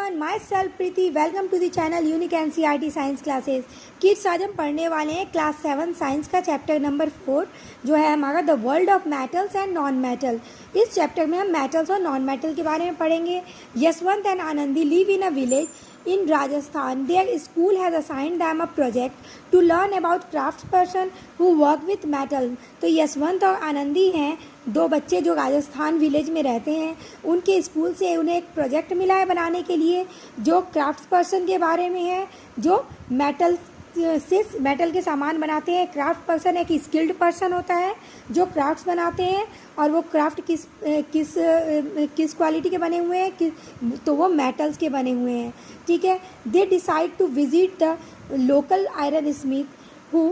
everyone, myself Preeti. Welcome to the channel Unique NCERT Science Classes. Kids आज हम पढ़ने वाले हैं क्लास 7 साइंस का चैप्टर नंबर 4 जो है हमारा the world of metals and non metal. इस चैप्टर में हम मेटल्स और नॉन मेटल के बारे में पढ़ेंगे। Yashwant and Anandi live in a village in Rajasthan. Their school has assigned them a project to learn about craftsperson who work with metal. तो यशवंत और आनंदी हैं दो बच्चे जो राजस्थान विलेज में रहते हैं। उनके स्कूल से उन्हें एक प्रोजेक्ट मिला है बनाने के लिए जो क्राफ्ट पर्सन के बारे में है, जो मेटल से मेटल के सामान बनाते हैं। क्राफ्ट पर्सन एक स्किल्ड पर्सन होता है जो क्राफ्ट्स बनाते हैं, और वो क्राफ्ट किस क्वालिटी के बने हुए हैं, तो वो मेटल्स के बने हुए हैं। ठीक है। They decided to visit the local iron smith who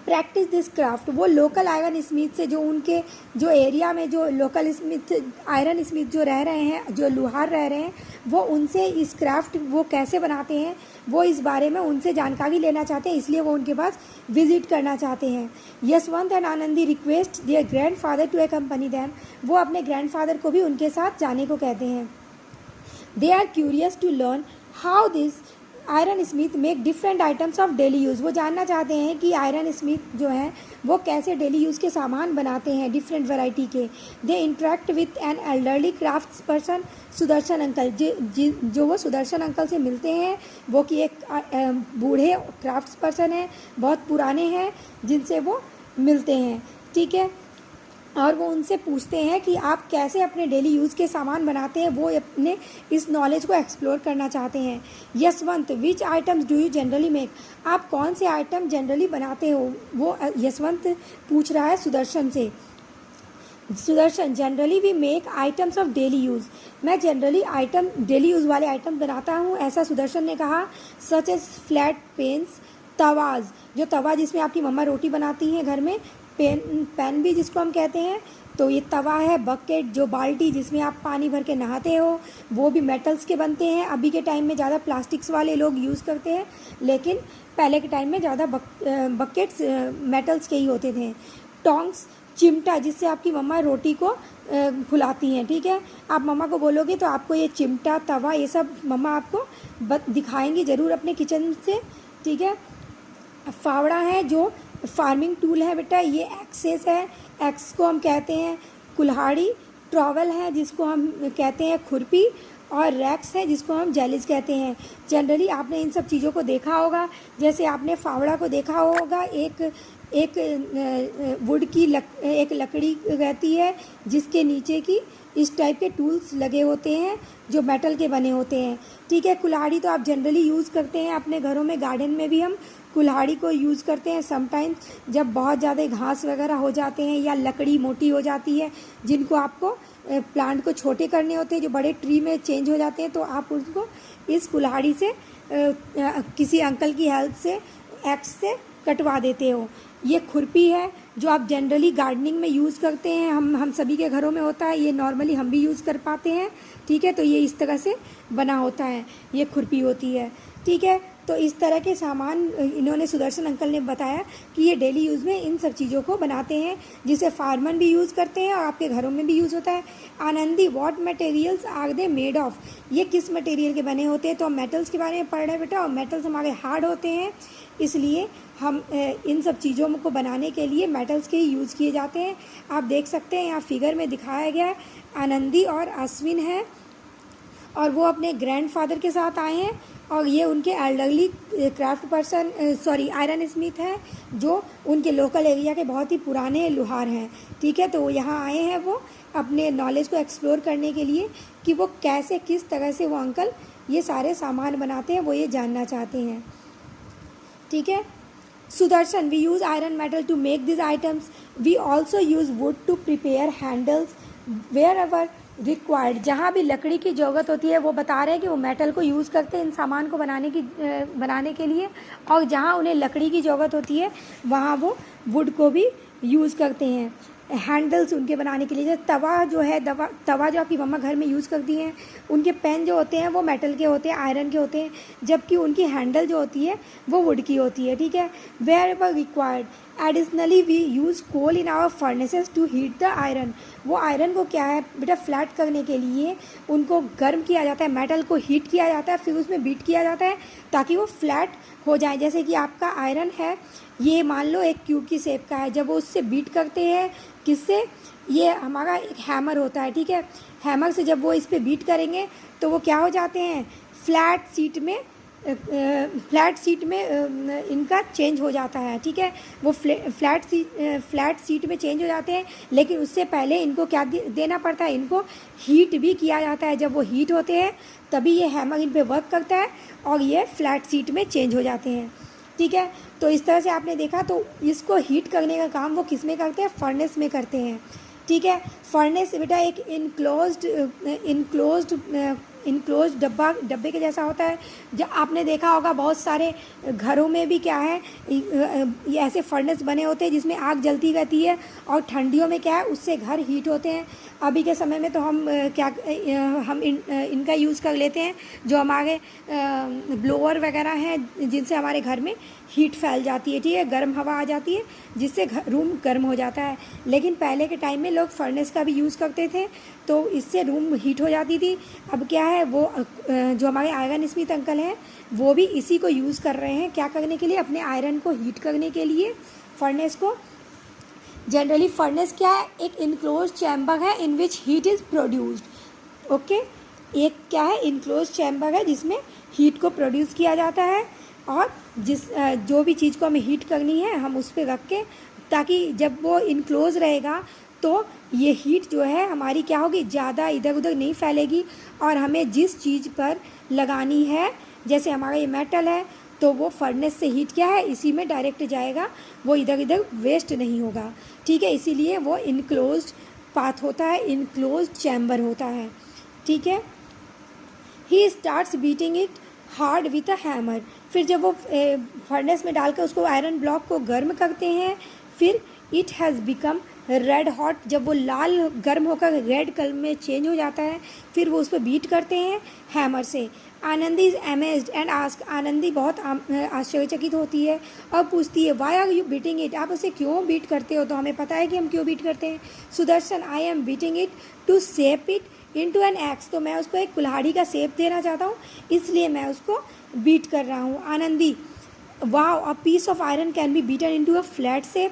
practise this craft. वो लोकल आयरन स्मिथ से जो एरिया में जो लोकल स्मिथ आयरन स्मिथ जो रह रहे हैं, जो लुहार रह रहे हैं, वो उनसे इस क्राफ्ट वो कैसे बनाते हैं वो इस बारे में उनसे जानकारी लेना चाहते हैं, इसलिए वो उनके पास विजिट करना चाहते हैं। Yashwant and Anandi request their grandfather to accompany them. वो अपने ग्रैंडफादर को भी उनके साथ जाने को कहते हैं। They are curious to learn how this iron smith make different items of daily use. वो जानना चाहते हैं कि आयरन स्मिथ जो हैं वो कैसे डेली यूज़ के सामान बनाते हैं डिफरेंट वैरायटी के। They interact with an elderly crafts person Sudarshan uncle. जो वो सुदर्शन अंकल से मिलते हैं, वो कि एक बूढ़े क्राफ्ट्स पर्सन हैं, बहुत पुराने हैं, जिनसे वो मिलते हैं। ठीक है। और वो उनसे पूछते हैं कि आप कैसे अपने डेली यूज़ के सामान बनाते हैं, वो अपने इस नॉलेज को एक्सप्लोर करना चाहते हैं। Yashwant which items do you generally make. आप कौन से आइटम जनरली बनाते हो, वो यशवंत पूछ रहा है सुदर्शन से। Sudarshan generally we make items of daily use. मैं जनरली आइटम डेली यूज़ वाले आइटम बनाता हूँ, ऐसा सुदर्शन ने कहा। सच एज फ्लैट पेन्स, तवाज, जो तवा जिसमें आपकी मम्मा रोटी बनाती हैं घर में, पैन भी जिसको हम कहते हैं, तो ये तवा है। बकेट, जो बाल्टी जिसमें आप पानी भर के नहाते हो, वो भी मेटल्स के बनते हैं। अभी के टाइम में ज़्यादा प्लास्टिक्स वाले लोग यूज़ करते हैं, लेकिन पहले के टाइम में ज़्यादा बकेट्स मेटल्स के ही होते थे। टोंग्स, चिमटा, जिससे आपकी मम्मा रोटी को फुलाती हैं। ठीक है। आप मम्मा को बोलोगे तो आपको ये चिमटा, तवा, ये सब मम्मा आपको दिखाएंगी ज़रूर अपने किचन से। ठीक है। फावड़ा है जो फार्मिंग टूल है बेटा, ये एक्सेस है, एक्स को हम कहते हैं कुल्हाड़ी। ट्रॉवल है जिसको हम कहते हैं खुरपी, और रैक्स है जिसको हम जेलिस कहते हैं। जनरली आपने इन सब चीज़ों को देखा होगा, जैसे आपने फावड़ा को देखा होगा, एक वुड की एक लकड़ी रहती है जिसके नीचे की इस टाइप के टूल्स लगे होते हैं जो मेटल के बने होते हैं। ठीक है। कुल्हाड़ी तो आप जनरली यूज़ करते हैं अपने घरों में, गार्डन में भी हम कुल्हाड़ी को यूज़ करते हैं। समटाइम्स जब बहुत ज़्यादा घास वगैरह हो जाते हैं या लकड़ी मोटी हो जाती है, जिनको आपको प्लांट को छोटे करने होते हैं, जो बड़े ट्री में चेंज हो जाते हैं, तो आप उसको इस कुल्हाड़ी से किसी अंकल की हेल्प से एक्स से कटवा देते हो। ये खुरपी है जो आप जनरली गार्डनिंग में यूज़ करते हैं, हम सभी के घरों में होता है, ये नॉर्मली हम भी यूज़ कर पाते हैं। ठीक है। तो ये इस तरह से बना होता है, ये खुरपी होती है। ठीक है। तो इस तरह के सामान इन्होंने सुदर्शन अंकल ने बताया कि ये डेली यूज़ में इन सब चीज़ों को बनाते हैं, जिसे फार्मर भी यूज़ करते हैं और आपके घरों में भी यूज़ होता है। Anandi what materials are they made of. ये किस मटेरियल के बने होते हैं, तो हम मेटल्स के बारे में पढ़ रहे हैं बेटा, और मेटल्स हमारे हार्ड होते हैं, इसलिए हम इन सब चीज़ों को बनाने के लिए मेटल्स के ही यूज़ किए जाते हैं। आप देख सकते हैं यहाँ फिगर में दिखाया गया है, आनंदी और अश्विन है, और वो अपने ग्रैंडफादर के साथ आए हैं, और ये उनके elderly craft person iron Smith हैं, जो उनके लोकल एरिया के बहुत ही पुराने लुहार हैं। ठीक है। तो यहाँ आए हैं वो अपने नॉलेज को एक्सप्लोर करने के लिए कि वो कैसे, किस तरह से वो अंकल ये सारे सामान बनाते हैं, वो ये जानना चाहते हैं। ठीक है। Sudarshan we use iron metal to make this items. We also use wood to prepare handles wherever required. जहाँ भी लकड़ी की ज़रूरत होती है, वो बता रहे हैं कि वो मेटल को यूज़ करते हैं इन सामान को बनाने के लिए, और जहाँ उन्हें लकड़ी की ज़रूरत होती है वहाँ वो वुड को भी यूज़ करते हैं। हैंडल्स उनके बनाने के लिए। जैसे तवा जो है, तवा जो आपकी मम्मा घर में यूज़ करती हैं, उनके पेन जो होते हैं वो मेटल के होते हैं, आयरन के होते हैं, जबकि उनकी हैंडल जो होती है वो वुड की होती है, ठीक है। Wherever required additionally we use coal in our furnaces to heat the iron. वो आयरन को क्या है बेटा, फ्लैट करने के लिए उनको गर्म किया जाता है, मेटल को हीट किया जाता है, फिर उसमें बीट किया जाता है ताकि वो फ्लैट हो जाए। जैसे कि आपका आयरन है, ये मान लो एक क्यूब की शेप का है, जब वो उससे बीट करते हैं किससे, ये हमारा एक हैमर होता है, ठीक है। हैमर से जब वो इस पर बीट करेंगे तो वो क्या हो जाते हैं, फ्लैट सीट में इनका चेंज हो जाता है, ठीक है। वो फ्लैट सीट में चेंज हो जाते हैं, लेकिन उससे पहले इनको क्या देना पड़ता है, इनको हीट भी किया जाता है। जब वो हीट होते हैं तभी ये हैमर इन पे वर्क करता है और ये फ्लैट सीट में चेंज हो जाते हैं, ठीक है। तो इस तरह से आपने देखा, तो इसको हीट करने का काम वो किस में करते हैं, फर्नेस में करते हैं, ठीक है। फर्नेस बेटा एक इनक्लोज्ड डब्बे के जैसा होता है। जब आपने देखा होगा बहुत सारे घरों में भी क्या है, ये ऐसे फर्नेस बने होते हैं जिसमें आग जलती रहती है, और ठंडियों में क्या है, उससे घर हीट होते हैं। अभी के समय में तो हम इनका यूज़ कर लेते हैं, जो हमारे ब्लोअर वगैरह हैं, जिनसे हमारे घर में हीट फैल जाती है, ठीक है, गर्म हवा आ जाती है, जिससे रूम गर्म हो जाता है। लेकिन पहले के टाइम में लोग फर्नेस का भी यूज़ करते थे, तो इससे रूम हीट हो जाती थी। अब क्या है, वो जो हमारे आयरन स्मिथ अंकल हैं वो भी इसी को यूज़ कर रहे हैं, क्या करने के लिए, अपने आयरन को हीट करने के लिए, फर्नेस को। जनरली फर्नेस क्या है, एक इनक्लोज चैम्बर है in which heat is produced, okay. एक क्या है, इनक्लोज चैम्बर है जिसमें हीट को प्रोड्यूस किया जाता है, और जो भी चीज़ को हमें हीट करनी है हम उस पर रख के, ताकि जब वो इनक्लोज रहेगा तो ये हीट जो है हमारी क्या होगी, ज़्यादा इधर उधर नहीं फैलेगी, और हमें जिस चीज़ पर लगानी है, जैसे हमारा ये मेटल है, तो वो फर्नेस से हीट क्या है, इसी में डायरेक्ट जाएगा, वो इधर इधर वेस्ट नहीं होगा, ठीक है। इसीलिए वो इनक्लोज्ड पाथ होता है, इनक्लोज्ड चैम्बर होता है, ठीक है। He starts beating it hard with a hammer. फिर जब वो फर्नेस में डालकर उसको आयरन ब्लॉक को गर्म करते हैं, फिर it has become red hot. जब वो लाल गर्म होकर रेड कलर में चेंज हो जाता है, फिर वो उस पर बीट करते हैं हैमर से। Anandi is amazed and ask. Anandi बहुत आश्चर्यचकित होती है और पूछती है, why are you beating it, आप उसे क्यों बीट करते हो। तो हमें पता है कि हम क्यों बीट करते हैं। Sudarshan, I am beating it to shape it into an axe. तो मैं उसको एक कुल्हाड़ी का शेप देना चाहता हूँ, इसलिए मैं उसको बीट कर रहा हूँ। Anandi, wow, a piece of iron can be beaten into a flat shape,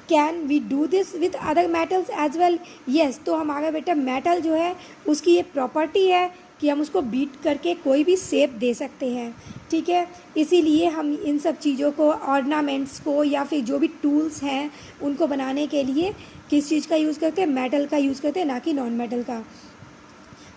can we do this with other metals as well. Yes, तो हमारा बेटा मेटल जो है उसकी ये प्रॉपर्टी है कि हम उसको बीट करके कोई भी शेप दे सकते हैं, ठीक है। इसीलिए हम इन सब चीज़ों को, ऑर्नामेंट्स को, या फिर जो भी टूल्स हैं उनको बनाने के लिए किस चीज़ का यूज़ करते हैं, मेटल का यूज़ करते हैं, ना कि नॉन मेटल का,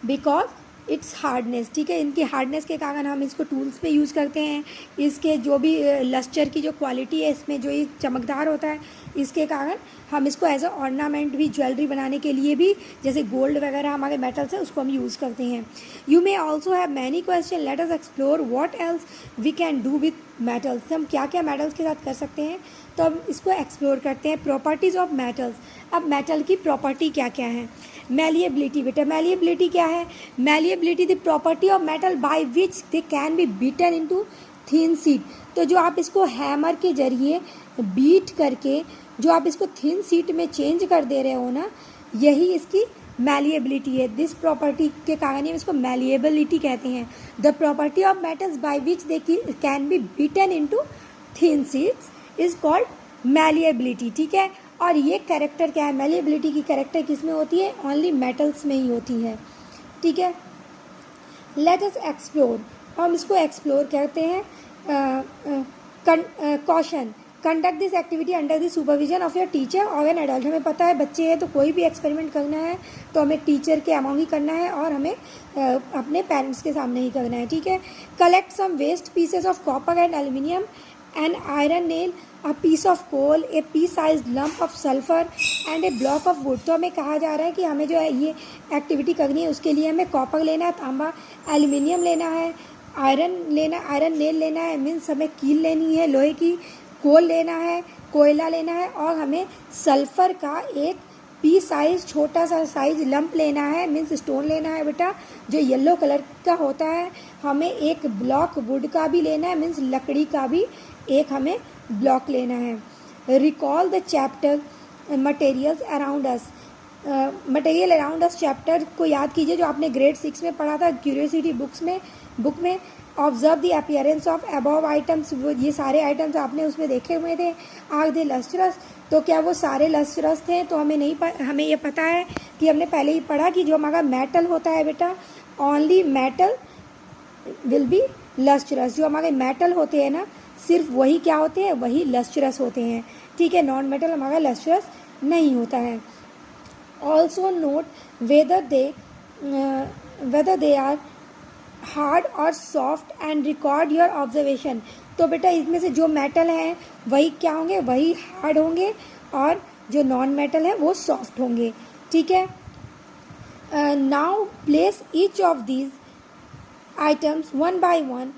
बिकॉज इट्स हार्डनेस, ठीक है। इनकी हार्डनेस के कारण हम इसको टूल्स में यूज़ करते हैं। इसके जो भी लस्टर की जो क्वालिटी है, इसमें जो ये चमकदार होता है, इसके कारण हम इसको एज अ ऑर्नामेंट भी, ज्वेलरी बनाने के लिए भी, जैसे गोल्ड वगैरह हमारे मेटल्स हैं उसको हम यूज़ करते हैं। You may also have many question, let us explore what else we can do with metals. हम क्या क्या मेटल्स के साथ कर सकते हैं, तो हम इसको एक्सप्लोर करते हैं। Properties of metals. अब मेटल की प्रॉपर्टी क्या क्या है। मैलिएबिलिटी, बेटा मैलिएबिलिटी क्या है, malleability the property of metal by which they can be beaten into thin sheet. तो जो आप इसको हैमर के जरिए बीट करके जो आप इसको थिन शीट में चेंज कर दे रहे हो ना, यही इसकी मैलिएबिलिटी है। दिस प्रॉपर्टी के कारण हम इसको मैलिएबिलिटी कहते हैं। The property of metals by which they can be beaten into thin sheets is called malleability, ठीक है। और ये कैरेक्टर क्या है, मैलिएबिलिटी की कैरेक्टर किस में होती है, ओनली मेटल्स में ही होती है, ठीक है। लेट अस एक्सप्लोर, हम इसको एक्सप्लोर करते हैं। Caution, conduct this activity under the supervision of your teacher और एन एडल्ट। हमें पता है बच्चे हैं तो कोई भी एक्सपेरिमेंट करना है तो हमें टीचर के अमाउंट ही करना है, और हमें अपने पेरेंट्स के सामने ही करना है, ठीक है। Collect some waste pieces of copper and aluminium and iron nail, a piece of coal, a pea-sized lump of sulfur and a block of wood। तो हमें कहा जा रहा है कि हमें जो है ये एक्टिविटी करनी है, उसके लिए हमें कॉपर लेना है, तांबा, एल्यूमिनियम लेना है, आयरन नेल लेना है, मीन्स हमें कील लेनी है लोहे की, कोल लेना है, कोयला लेना है, और हमें सल्फ़र का एक पी साइज, छोटा सा साइज लंप लेना है, मीन्स स्टोन लेना है बेटा जो येलो कलर का होता है। हमें एक ब्लॉक वुड का भी लेना है, मीन्स लकड़ी का भी एक हमें ब्लॉक लेना है। Recall the chapter materials around us, material around us chapter को याद कीजिए जो आपने ग्रेड 6 में पढ़ा था क्यूरियोसिटी बुक में। Observe the appearance of above items, वो ये सारे आइटम्स आपने उसमें देखे हुए थे। आर दे लस्ट्रस, तो क्या वो सारे लस्ट्रस थे? तो हमें ये पता है कि हमने पहले ही पढ़ा कि जो हमारा मेटल होता है बेटा, only metal will be lustrous. जो हमारे मेटल होते हैं ना, सिर्फ वही क्या होते हैं, वही लस्ट्रस होते हैं, ठीक है। नॉन मेटल हमारा लस्ट्रस नहीं होता है। Also note whether they are hard और soft and record your observation. तो बेटा इसमें से जो मेटल हैं वही क्या होंगे, वही हार्ड होंगे, और जो नॉन मेटल है वो सॉफ्ट होंगे, ठीक है। Now place each of these items one by one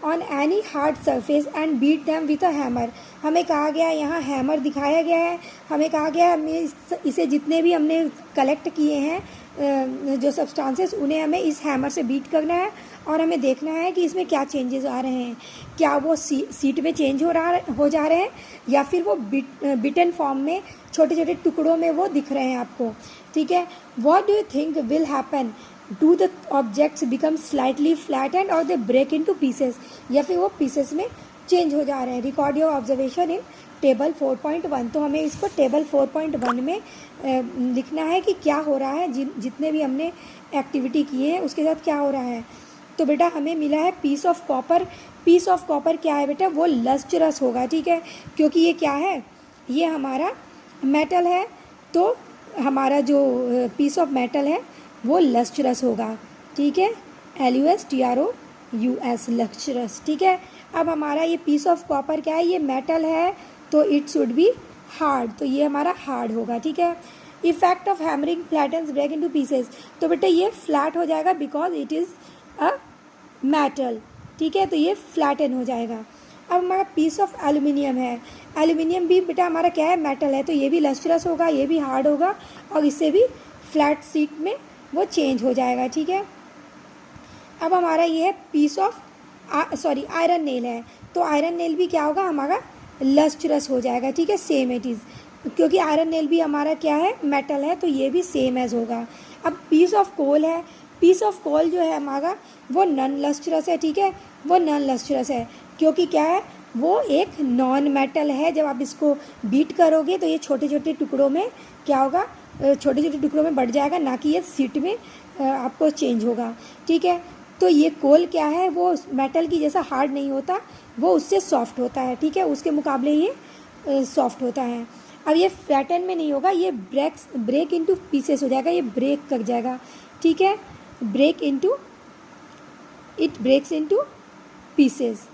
on any hard surface and beat them with a hammer। हमें कहा गया है, यहाँ हैमर दिखाया गया है, हमें कहा गया है हमें इसे जितने भी हमने कलेक्ट किए हैं जो सब्सटेंसेस, उन्हें हमें इस हैमर से बीट करना है और हमें देखना है कि इसमें क्या चेंजेस आ रहे हैं। क्या वो सीट में चेंज हो जा रहे हैं या फिर वो बिटन फॉर्म में छोटे छोटे टुकड़ों में वो दिख रहे हैं आपको, ठीक है। What do you think will happen? Do the objects become slightly flattened or they break into pieces? या फिर वो pieces में change हो जा रहे हैं। Record your observation in table 4.1। तो हमें इसको टेबल 4.1 में लिखना है कि क्या हो रहा है, जितने भी हमने एक्टिविटी किए हैं उसके साथ क्या हो रहा है। तो बेटा हमें मिला है piece of copper. Piece of copper क्या है बेटा, वो लस्ट्रस होगा, ठीक है, क्योंकि ये क्या है, ये हमारा मेटल है। तो हमारा जो पीस ऑफ मेटल है वो लस्ट्रस होगा, ठीक है। LUSTROUS, लस्ट्रस, ठीक है। अब हमारा ये पीस ऑफ कॉपर क्या है, ये मेटल है, तो इट शुड बी हार्ड, तो ये हमारा हार्ड होगा, ठीक है। Effect of hammering flattens break into pieces, तो बेटा ये फ्लैट हो जाएगा because it is a metal, ठीक है, तो ये फ्लैटन हो जाएगा। अब हमारा पीस ऑफ एल्यूमिनियम है, एल्यूमिनियम भी बेटा हमारा क्या है, मेटल है, तो ये भी लस्ट्रस होगा, ये भी हार्ड होगा, और इससे भी फ्लैट सीट में वो चेंज हो जाएगा, ठीक है। अब हमारा ये है पीस ऑफ आयरन नेल है, तो आयरन नेल भी क्या होगा, हमारा लस्ट्रस हो जाएगा, ठीक है, सेम इट इज़, क्योंकि आयरन नेल भी हमारा क्या है, मेटल है, तो ये भी सेम एज होगा। अब पीस ऑफ कोल है, पीस ऑफ कोल जो है हमारा वो नॉन लस्ट्रस है, ठीक है, वो नॉन लस्ट्रस है, क्योंकि क्या है, वो एक नॉन मेटल है। जब आप इसको बीट करोगे तो ये छोटे छोटे टुकड़ों में क्या होगा, छोटे छोटे टुकड़ों में बढ़ जाएगा, ना कि ये सीट में आपको चेंज होगा, ठीक है। तो ये कोल क्या है, वो मेटल की जैसा हार्ड नहीं होता, वो उससे सॉफ्ट होता है, ठीक है, उसके मुकाबले ये सॉफ्ट होता है। अब ये फ्लैटन में नहीं होगा, ये ब्रेक इनटू पीसेस हो जाएगा, ये ब्रेक कर जाएगा, ठीक है, इट ब्रेक्स इनटू पीसेस।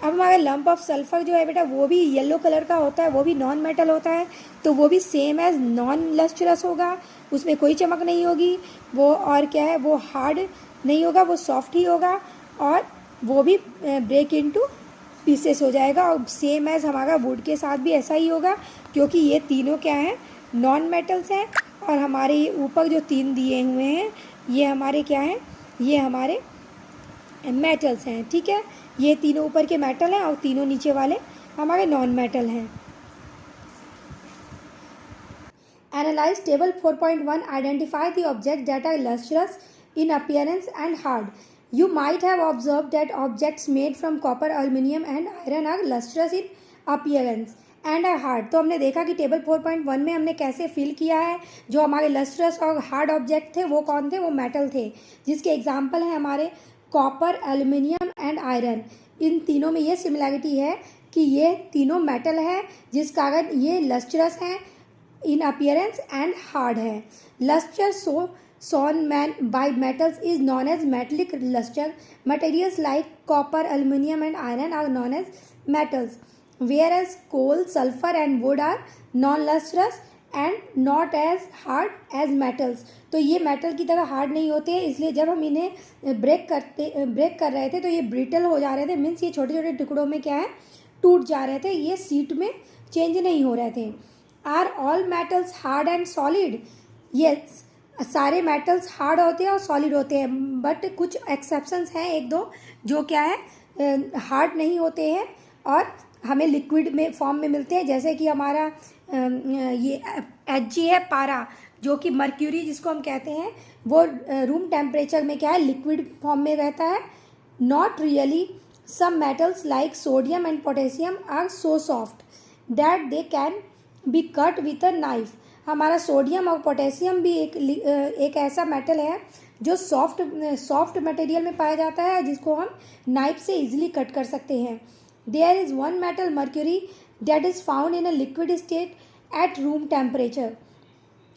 अब हमारा लंप ऑफ सल्फर जो है बेटा, वो भी येलो कलर का होता है, वो भी नॉन मेटल होता है, तो वो भी सेम एज नॉन लस्ट्रस होगा, उसमें कोई चमक नहीं होगी वो, और क्या है, वो हार्ड नहीं होगा, वो सॉफ्ट ही होगा, और वो भी ब्रेक इनटू पीसेस हो जाएगा। और सेम एज हमारा वुड के साथ भी ऐसा ही होगा, क्योंकि ये तीनों क्या हैं, नॉन मेटल्स हैं, और हमारे ऊपर जो तीन दिए हुए हैं ये हमारे क्या हैं, ये हमारे मेटल्स हैं, ठीक है, ये तीनों ऊपर के मेटल हैं और तीनों नीचे वाले हमारे नॉन मेटल हैं। Analyse table 4.1, identify the object that are lustrous in appearance and hard. You might have observed that objects made from copper, aluminum and iron are lustrous in appearance and are hard। तो हमने देखा कि table 4.1 में हमने कैसे fill किया है, जो हमारे लस्ट्रस और हार्ड ऑब्जेक्ट थे वो कौन थे, वो मेटल थे, जिसके एग्जाम्पल हैं हमारे कॉपर, एल्यूमिनियम एंड आयरन। इन तीनों में ये सिमिलैरिटी है कि ये तीनों मेटल है, जिस कारण ये लस्ट्रस हैं इन अपीयरेंस एंड हार्ड है। Lustre shown by metals is known as metallic luster. Materials like copper, aluminum and iron are known as metals, whereas coal, sulfur and wood are non-lustrous and not as hard as metals। तो ये metal की तरह hard नहीं होते हैं, इसलिए जब हम इन्हें ब्रेक कर रहे थे तो ये ब्रिटल हो जा रहे थे, मीन्स ये छोटे छोटे टुकड़ों में क्या है, टूट जा रहे थे, ये सीट में चेंज नहीं हो रहे थे। Are all metals hard and solid? Yes, सारे मेटल्स हार्ड होते हैं और सॉलिड होते हैं, बट कुछ एक्सेप्शंस हैं, एक दो, जो क्या है, हार्ड नहीं होते हैं और हमें लिक्विड में फॉर्म में मिलते हैं। जैसे कि हमारा ये Hg है, पारा, जो कि मर्क्यूरी जिसको हम कहते हैं, वो रूम टेम्परेचर में क्या है, लिक्विड फॉर्म में रहता है। Not really, some metals like sodium and potassium are so soft that they can be cut with a knife. हमारा सोडियम और पोटेशियम भी एक ऐसा मेटल है जो सॉफ्ट मटेरियल में पाया जाता है, जिसको हम नाइफ से इजीली कट कर सकते हैं। There is one metal mercury that is found in a liquid state at room temperature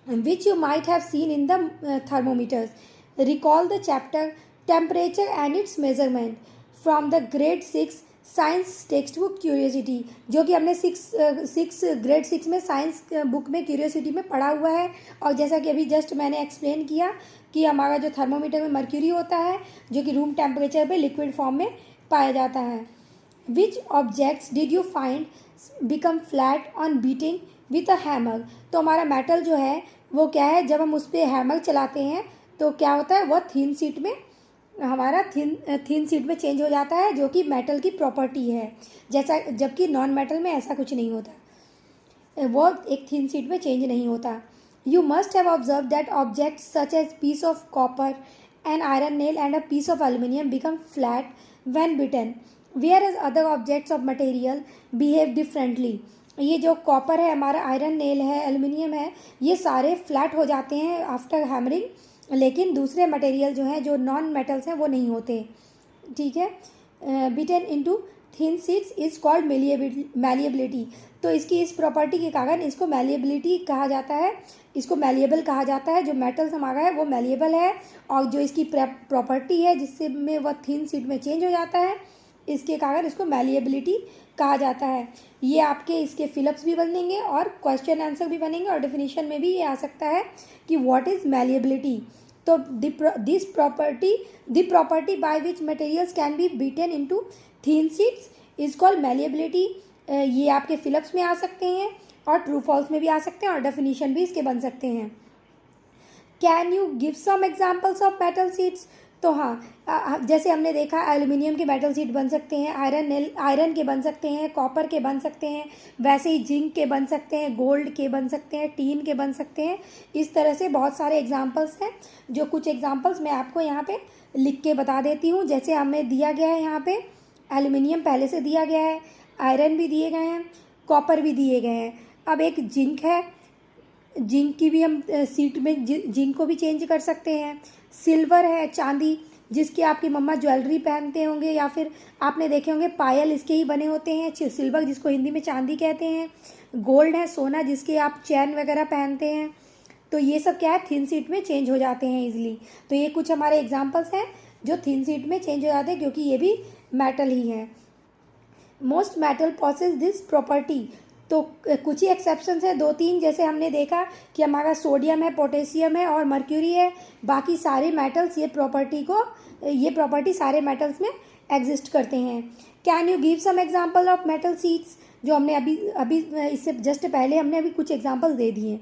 which you might have seen in the thermometers. Recall the chapter Temperature and its Measurement from the grade 6 science text book curiosity, जो कि हमने grade 6 में science book में curiosity में पढ़ा हुआ है। और जैसा कि अभी जस्ट मैंने एक्सप्लेन किया कि हमारा जो थर्मोमीटर में मर्क्यूरी होता है, जो कि रूम टेम्परेचर पे लिक्विड फॉर्म में पाया जाता है। Which objects did you find become flat on beating with a hammer? तो हमारा मेटल जो है वो क्या है, जब हम उस पर हैमर चलाते हैं तो क्या होता है, वह थिन सीट में, हमारा थिन सीट में चेंज हो जाता है, जो कि मेटल की प्रॉपर्टी है। जैसा, जबकि नॉन मेटल में ऐसा कुछ नहीं होता, वो एक थिन सीट में चेंज नहीं होता। You must have observe that objects such as piece of copper and iron nail and a piece of aluminium become flat when beaten, whereas other objects of material behave differently. ये जो copper है, हमारा iron nail है, aluminium है, ये सारे flat हो जाते हैं आफ्टर हैमरिंग, लेकिन दूसरे मटेरियल जो हैं, जो नॉन मेटल्स हैं, वो नहीं होते। ठीक है। Beaten into thin sheets is called malleability. तो इसकी इस प्रॉपर्टी के कारण इसको मैलिएबिलिटी कहा जाता है, इसको मैलिएबल कहा जाता है। जो मेटल्स हमारा है वो मैलिएबल है, और जो इसकी प्रॉपर्टी है जिससे में वह थिन शीट में चेंज हो जाता है, इसके कारण इसको मैलिएबिलिटी कहा जाता है। ये आपके इसके फिलअप्स भी बनेंगे और क्वेश्चन आंसर भी बनेंगे, और डेफिनेशन में भी ये आ सकता है कि व्हाट इज मैलिएबिलिटी। तो the property by which materials can be beaten into thin sheets is called malleability. ये आपके फिलअप्स में आ सकते हैं और ट्रू फॉल्स में भी आ सकते हैं, और डेफिनेशन भी इसके बन सकते हैं। Can you give some examples of metal sheets? तो हाँ, जैसे हमने देखा एल्युमिनियम के मेटल शीट बन सकते हैं, आयरन के बन सकते हैं, कॉपर के बन सकते हैं, वैसे ही जिंक के बन सकते हैं, गोल्ड के बन सकते हैं, टीन के बन सकते हैं। इस तरह से बहुत सारे एग्जांपल्स हैं, जो कुछ एग्जांपल्स मैं आपको यहाँ पे लिख के बता देती हूँ। जैसे हमें दिया गया है यहाँ पे एल्युमिनियम पहले से दिया गया है, आयरन भी दिए गए हैं, कॉपर भी दिए गए हैं। अब एक जिंक है, जिंक की भी हम सीट में जिंक को भी चेंज कर सकते हैं। सिल्वर है, चांदी, जिसकी आपकी मम्मा ज्वेलरी पहनते होंगे, या फिर आपने देखे होंगे पायल इसके ही बने होते हैं। सिल्वर जिसको हिंदी में चांदी कहते हैं। गोल्ड है, सोना, जिसके आप चैन वगैरह पहनते हैं। तो ये सब क्या है, थिन सीट में चेंज हो जाते हैं इजीली। तो ये कुछ हमारे एग्जांपल्स हैं जो थिन सीट में चेंज हो जाते हैं, क्योंकि ये भी मेटल ही हैं। Most metal possesses this property. तो कुछ ही एक्सेप्शंस है, 2-3, जैसे हमने देखा कि हमारा सोडियम है, पोटेशियम है और मर्क्यूरी है। बाकी सारे मेटल्स ये प्रॉपर्टी सारे मेटल्स में एग्जिस्ट करते हैं। Can you give some example of metal sheets? जो हमने अभी इससे जस्ट पहले हमने अभी कुछ एग्जांपल्स दे दिए।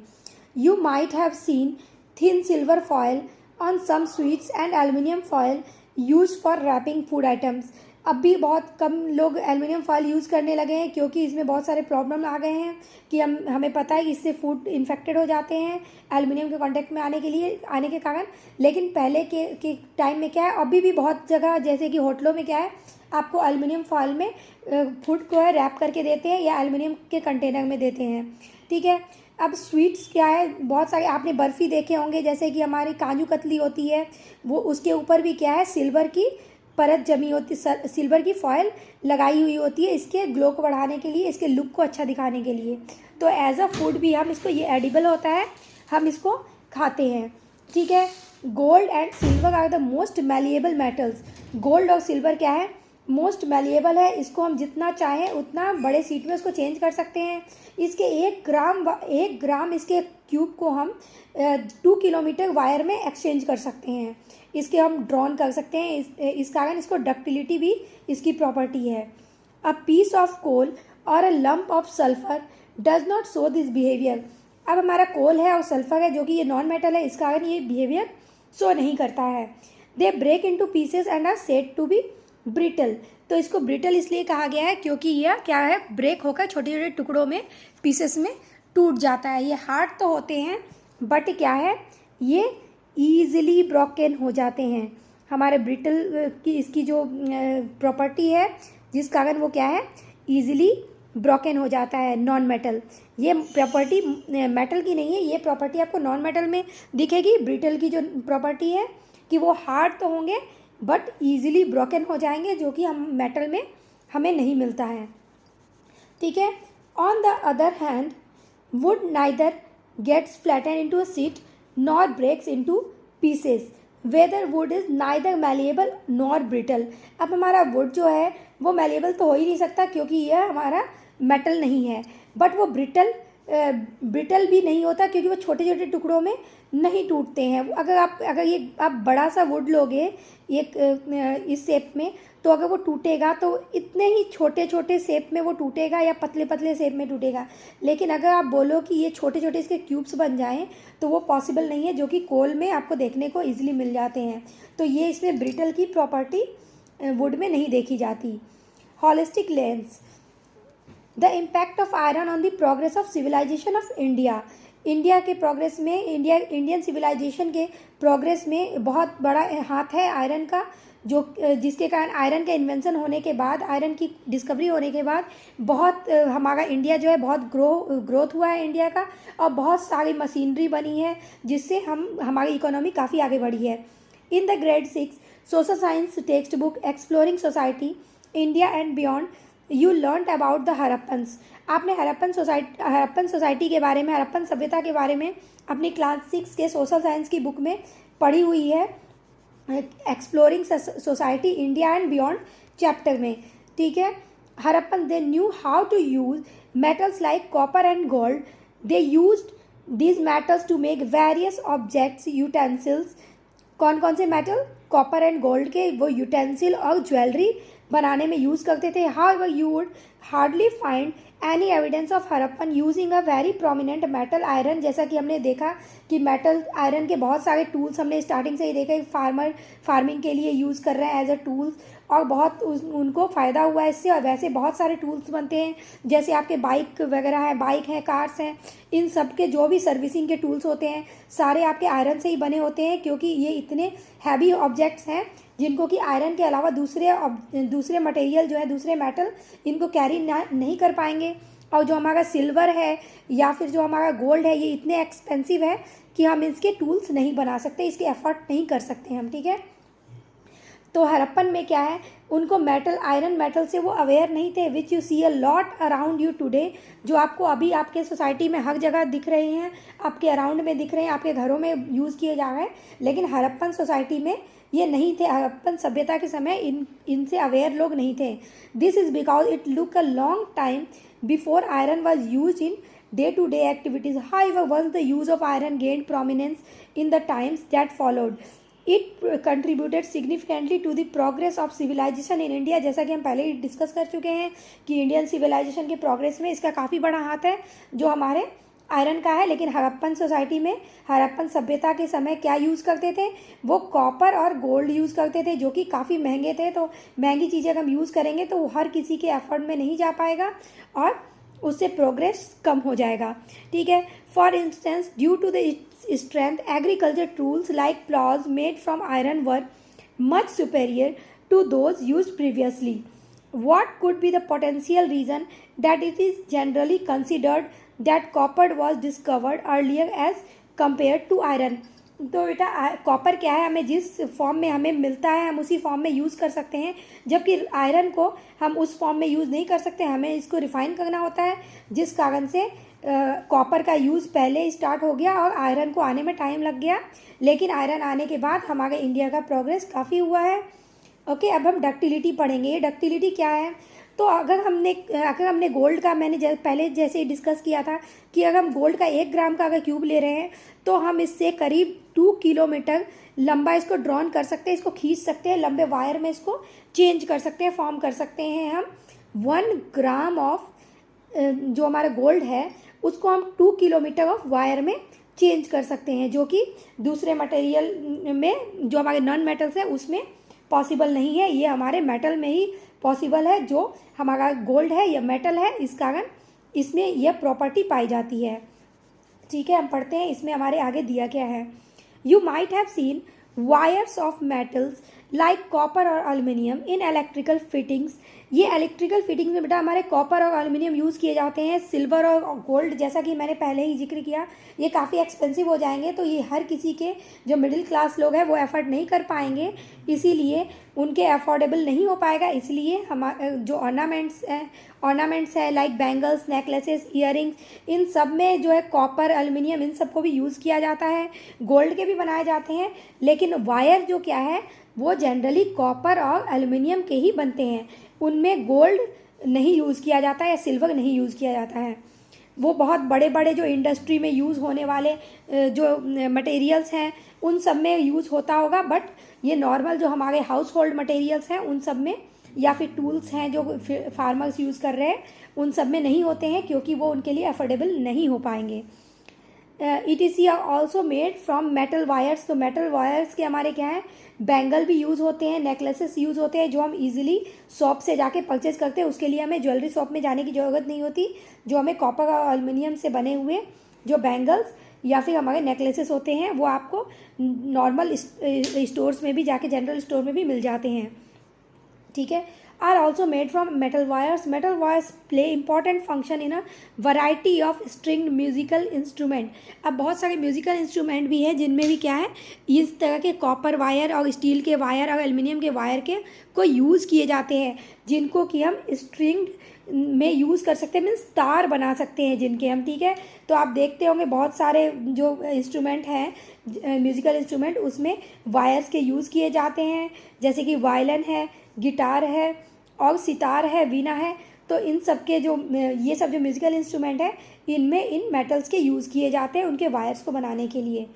You might have seen thin silver foil on some sweets and aluminium foil use for wrapping food items. अब भी बहुत कम लोग एल्युमिनियम फॉयल यूज़ करने लगे हैं, क्योंकि इसमें बहुत सारे प्रॉब्लम आ गए हैं कि हमें पता है कि इससे फूड इन्फेक्टेड हो जाते हैं एल्युमिनियम के कांटेक्ट में आने के कारण। लेकिन पहले के टाइम में क्या है, अभी भी बहुत जगह जैसे कि होटलों में क्या है, आपको एल्युमिनियम फॉयल में फूड को है रैप करके देते हैं, या एल्युमिनियम के कंटेनर में देते हैं। ठीक है। अब स्वीट्स क्या है, बहुत सारे आपने बर्फ़ी देखे होंगे, जैसे कि हमारी काजू कतली होती है, वो उसके ऊपर भी क्या है, सिल्वर की परत जमी होती, सिल्वर की फॉयल लगाई हुई होती है, इसके ग्लो को बढ़ाने के लिए, इसके लुक को अच्छा दिखाने के लिए। तो एज अ फूड भी हम इसको, ये एडिबल होता है, हम इसको खाते हैं। ठीक है। Gold and silver are the most malleable metals. Gold और सिल्वर क्या है, मोस्ट मैलिएबल है। इसको हम जितना चाहें उतना बड़े सीट में उसको चेंज कर सकते हैं। इसके 1 ग्राम इसके क्यूब को हम 2 किलोमीटर वायर में एक्सचेंज कर सकते हैं। इसके हम ड्रॉन कर सकते हैं, इस कारण इसको डक्टिलिटी भी इसकी प्रॉपर्टी है। अ पीस ऑफ कोल और a lump of sulphur does not show this behaviour. अब हमारा कोल है और सल्फर है जो कि ये नॉन मेटल है, इस कारण ये बिहेवियर शो नहीं करता है। They break into pieces and are said to be brittle. तो इसको ब्रिटल इसलिए कहा गया है क्योंकि यह क्या है, ब्रेक होकर छोटे छोटे टुकड़ों में, पीसेस में टूट जाता है। ये हार्ड तो होते हैं बट क्या है, ये ईजिली ब्रोकन हो जाते हैं। हमारे ब्रिटल की इसकी जो प्रॉपर्टी है जिस कारण वो क्या है, ईजिली ब्रोकन हो जाता है नॉन मेटल। ये प्रॉपर्टी मेटल की नहीं है, ये प्रॉपर्टी आपको नॉन मेटल में दिखेगी। ब्रिटल की जो प्रॉपर्टी है कि वो हार्ड तो होंगे बट ईजिली ब्रोकन हो जाएंगे, जो कि हम मेटल में हमें नहीं मिलता है। ठीक है। On the other hand wood neither gets flatten into a sheet nor breaks into pieces whether wood is neither malleable nor brittle. अब हमारा वुड जो है वो मैलिएबल तो हो ही नहीं सकता क्योंकि यह हमारा मेटल नहीं है, बट वो ब्रिटल भी नहीं होता क्योंकि वो छोटे छोटे टुकड़ों में नहीं टूटते हैं। अगर आप बड़ा सा वुड लोगे एक इस शेप में, तो अगर वो टूटेगा तो इतने ही छोटे छोटे शेप में वो टूटेगा या पतले पतले शेप में टूटेगा। लेकिन अगर आप बोलो कि ये छोटे छोटे इसके क्यूब्स बन जाएं तो वो पॉसिबल नहीं है, जो कि कोल में आपको देखने को ईजिली मिल जाते हैं। तो ये इसमें ब्रिटल की प्रॉपर्टी वुड में नहीं देखी जाती। Holistic lens, the impact of iron on the progress of civilization of India. India के प्रोग्रेस में, इंडियन सिविलाइजेशन के प्रोग्रेस में बहुत बड़ा हाथ है आयरन का, जिसके कारण आयरन के इन्वेंशन होने के बाद, आयरन की डिस्कवरी होने के बाद बहुत हमारा इंडिया जो है बहुत ग्रोथ हुआ है इंडिया का, और बहुत सारी मशीनरी बनी है जिससे हमारी इकोनॉमी काफ़ी आगे बढ़ी है। In the grade 6 social science text book exploring society India and beyond you learn about the Harappans. आपने हड़प्पन सोसाइटी के बारे में, हड़प्पन सभ्यता के बारे में अपनी क्लास 6 के सोशल साइंस की बुक में पढ़ी हुई है, exploring society India and beyond chapter में। ठीक है। Harappan they knew how to use metals like copper and gold. They used these metals to make various objects utensils. कौन कौन से मेटल, कॉपर एंड गोल्ड के वो यूटेंसिल और ज्वेलरी बनाने में यूज़ करते थे। However you would hardly find any evidence of Harappan using a very prominent metal iron. जैसा कि हमने देखा कि मेटल आयरन के बहुत सारे टूल्स हमने स्टार्टिंग से ही देखा, फार्मिंग के लिए यूज़ कर रहे हैं एज अ टूल्स, और बहुत उनको फ़ायदा हुआ है इससे। और वैसे बहुत सारे टूल्स बनते हैं, जैसे आपके बाइक वगैरह हैं, बाइक हैं, कार्स हैं, इन सब के जो भी सर्विसिंग के टूल्स होते हैं सारे आपके आयरन से ही बने होते हैं, क्योंकि ये इतने हैवी ऑब्जेक्ट्स हैं जिनको कि आयरन के अलावा दूसरे मटेरियल जो है, दूसरे मेटल इनको कैरी नहीं कर पाएंगे। और जो हमारा सिल्वर है या फिर जो हमारा गोल्ड है, ये इतने एक्सपेंसिव है कि हम इसके टूल्स नहीं बना सकते, इसके एफर्ट नहीं कर सकते हम। ठीक है। तो हड़प्पन में क्या है, उनको मेटल, आयरन मेटल से वो अवेयर नहीं थे, which you see a lot around you today, जो आपको अभी आपके सोसाइटी में हर जगह दिख रहे हैं, आपके अराउंड में दिख रहे हैं, आपके घरों में यूज़ किए जा रहे हैं। लेकिन हड़प्पन सोसाइटी में ये नहीं थे, हड़प्पन सभ्यता के समय इनसे अवेयर लोग नहीं थे। This is because it look a long time before iron was use in day-to-day activities. However, once the use of iron gained prominence in the times that followed, it contributed significantly to the progress of civilization in India. जैसा कि हम पहले ही discuss कर चुके हैं कि Indian civilization के progress में इसका काफ़ी बड़ा हाथ है जो हमारे आयरन का है। लेकिन हड़प्पन सोसाइटी में, हड़प्पन सभ्यता के समय क्या यूज़ करते थे, वो कॉपर और गोल्ड यूज़ करते थे, जो कि काफ़ी महंगे थे। तो महंगी चीज़ें अगर हम यूज़ करेंगे तो वो हर किसी के एफर्ट में नहीं जा पाएगा और उससे प्रोग्रेस कम हो जाएगा। ठीक है। For instance, due to the strength, agriculture tools like ploughs made from iron were much superior to those use previously. What could be the potential reason that it is generally considered that copper was discovered earlier as compared to iron? तो बेटा copper क्या है, हमें जिस form में हमें मिलता है हम उसी फॉर्म में यूज़ कर सकते हैं, जबकि आयरन को हम उस फॉर्म में यूज़ नहीं कर सकते, हमें इसको रिफ़ाइन करना होता है, जिस कारण से कॉपर का यूज़ पहले स्टार्ट हो गया और आयरन को आने में टाइम लग गया। लेकिन आयरन आने के बाद हमारे इंडिया का प्रोग्रेस काफ़ी हुआ है। ओके। अब हम डक्टिलिटी पढ़ेंगे। ये डक्टिलिटी क्या है, तो अगर हमने गोल्ड का, मैंने पहले जैसे ही डिस्कस किया था कि अगर हम गोल्ड का 1 ग्राम का अगर क्यूब ले रहे हैं तो हम इससे करीब 2 किलोमीटर लंबा इसको ड्रॉन कर सकते हैं, इसको खींच सकते हैं, लंबे वायर में इसको चेंज कर सकते हैं, फॉर्म कर सकते हैं हम 1 ग्राम ऑफ जो हमारा गोल्ड है उसको हम 2 किलोमीटर ऑफ वायर में चेंज कर सकते हैं, जो कि दूसरे मटेरियल में जो हमारे नॉन मेटल्स है उसमें पॉसिबल नहीं है। ये हमारे मेटल में ही पॉसिबल है, जो हमारा गोल्ड है या मेटल है, इस कारण इसमें यह प्रॉपर्टी पाई जाती है। ठीक है, हम पढ़ते हैं इसमें हमारे आगे दिया क्या है। You might have scene wires of metals like copper और एल्युमिनियम इन इलेक्ट्रिकल फिटिंग्स। ये इलेक्ट्रिकल फिटिंग्स में बेटा हमारे कॉपर और एल्युमिनियम यूज़ किए जाते हैं। सिल्वर और गोल्ड, जैसा कि मैंने पहले ही जिक्र किया, ये काफ़ी एक्सपेंसिव हो जाएंगे, तो ये हर किसी के जो मिडिल क्लास लोग हैं वो एफर्ट नहीं कर पाएंगे, इसीलिए उनके अफोर्डेबल नहीं हो पाएगा। इसलिए हमारे जो ऑर्नामेंट्स है लाइक बैंगल्स, नेकलेसेस, ईयरिंग्स, इन सब में जो है कॉपर, एल्युमिनियम, इन सबको भी यूज़ किया जाता है। गोल्ड के भी बनाए जाते हैं, लेकिन वायर जो क्या है वो जनरली कॉपर और एल्युमिनियम के ही बनते हैं, उनमें गोल्ड नहीं यूज़ किया जाता है या सिल्वर नहीं यूज़ किया जाता है। वो बहुत बड़े बड़े जो इंडस्ट्री में यूज़ होने वाले जो मटेरियल्स हैं उन सब में यूज़ होता होगा, बट ये नॉर्मल जो हमारे हाउस होल्ड मटेरियल्स हैं उन सब में, या फिर टूल्स हैं जो फार्मर्स यूज़ कर रहे हैं, उन सब में नहीं होते हैं, क्योंकि वो उनके लिए अफोर्डेबल नहीं हो पाएंगे। It is also made from metal wires. तो मेटल वायर्स के हमारे क्या है, बैंगल भी यूज़ होते हैं, नेकलेसेस यूज़ होते हैं, जो हम इजीली शॉप से जाके परचेज करते हैं। उसके लिए हमें ज्वेलरी शॉप में जाने की ज़रूरत नहीं होती। जो हमें कॉपर और एल्युमिनियम से बने हुए जो बैंगल्स या फिर हमारे नेकलेसेस होते हैं वो आपको नॉर्मल स्टोर्स में भी जाके, जनरल स्टोर में भी मिल जाते हैं। ठीक है, are also made from metal wires. Metal wires play important function in a variety of stringed musical instrument. अब बहुत सारे म्यूजिकल इंस्ट्रूमेंट भी हैं जिनमें भी क्या है, इस तरह के कॉपर वायर और स्टील के वायर और एल्युमिनियम के वायर के को यूज़ किए जाते हैं, जिनको कि हम स्ट्रिंग्ड में यूज़ कर सकते हैं, मीन्स तार बना सकते हैं जिनके हम। ठीक है, तो आप देखते होंगे बहुत सारे जो इंस्ट्रूमेंट हैं म्यूजिकल इंस्ट्रूमेंट, उसमें वायर्स के यूज़ किए जाते हैं, जैसे कि वायलिन है, गिटार है और सितार है, वीणा है। तो इन सब के जो ये सब जो म्यूजिकल इंस्ट्रूमेंट है इनमें इन मेटल्स के यूज़ किए जाते हैं उनके वायर्स को बनाने के लिए।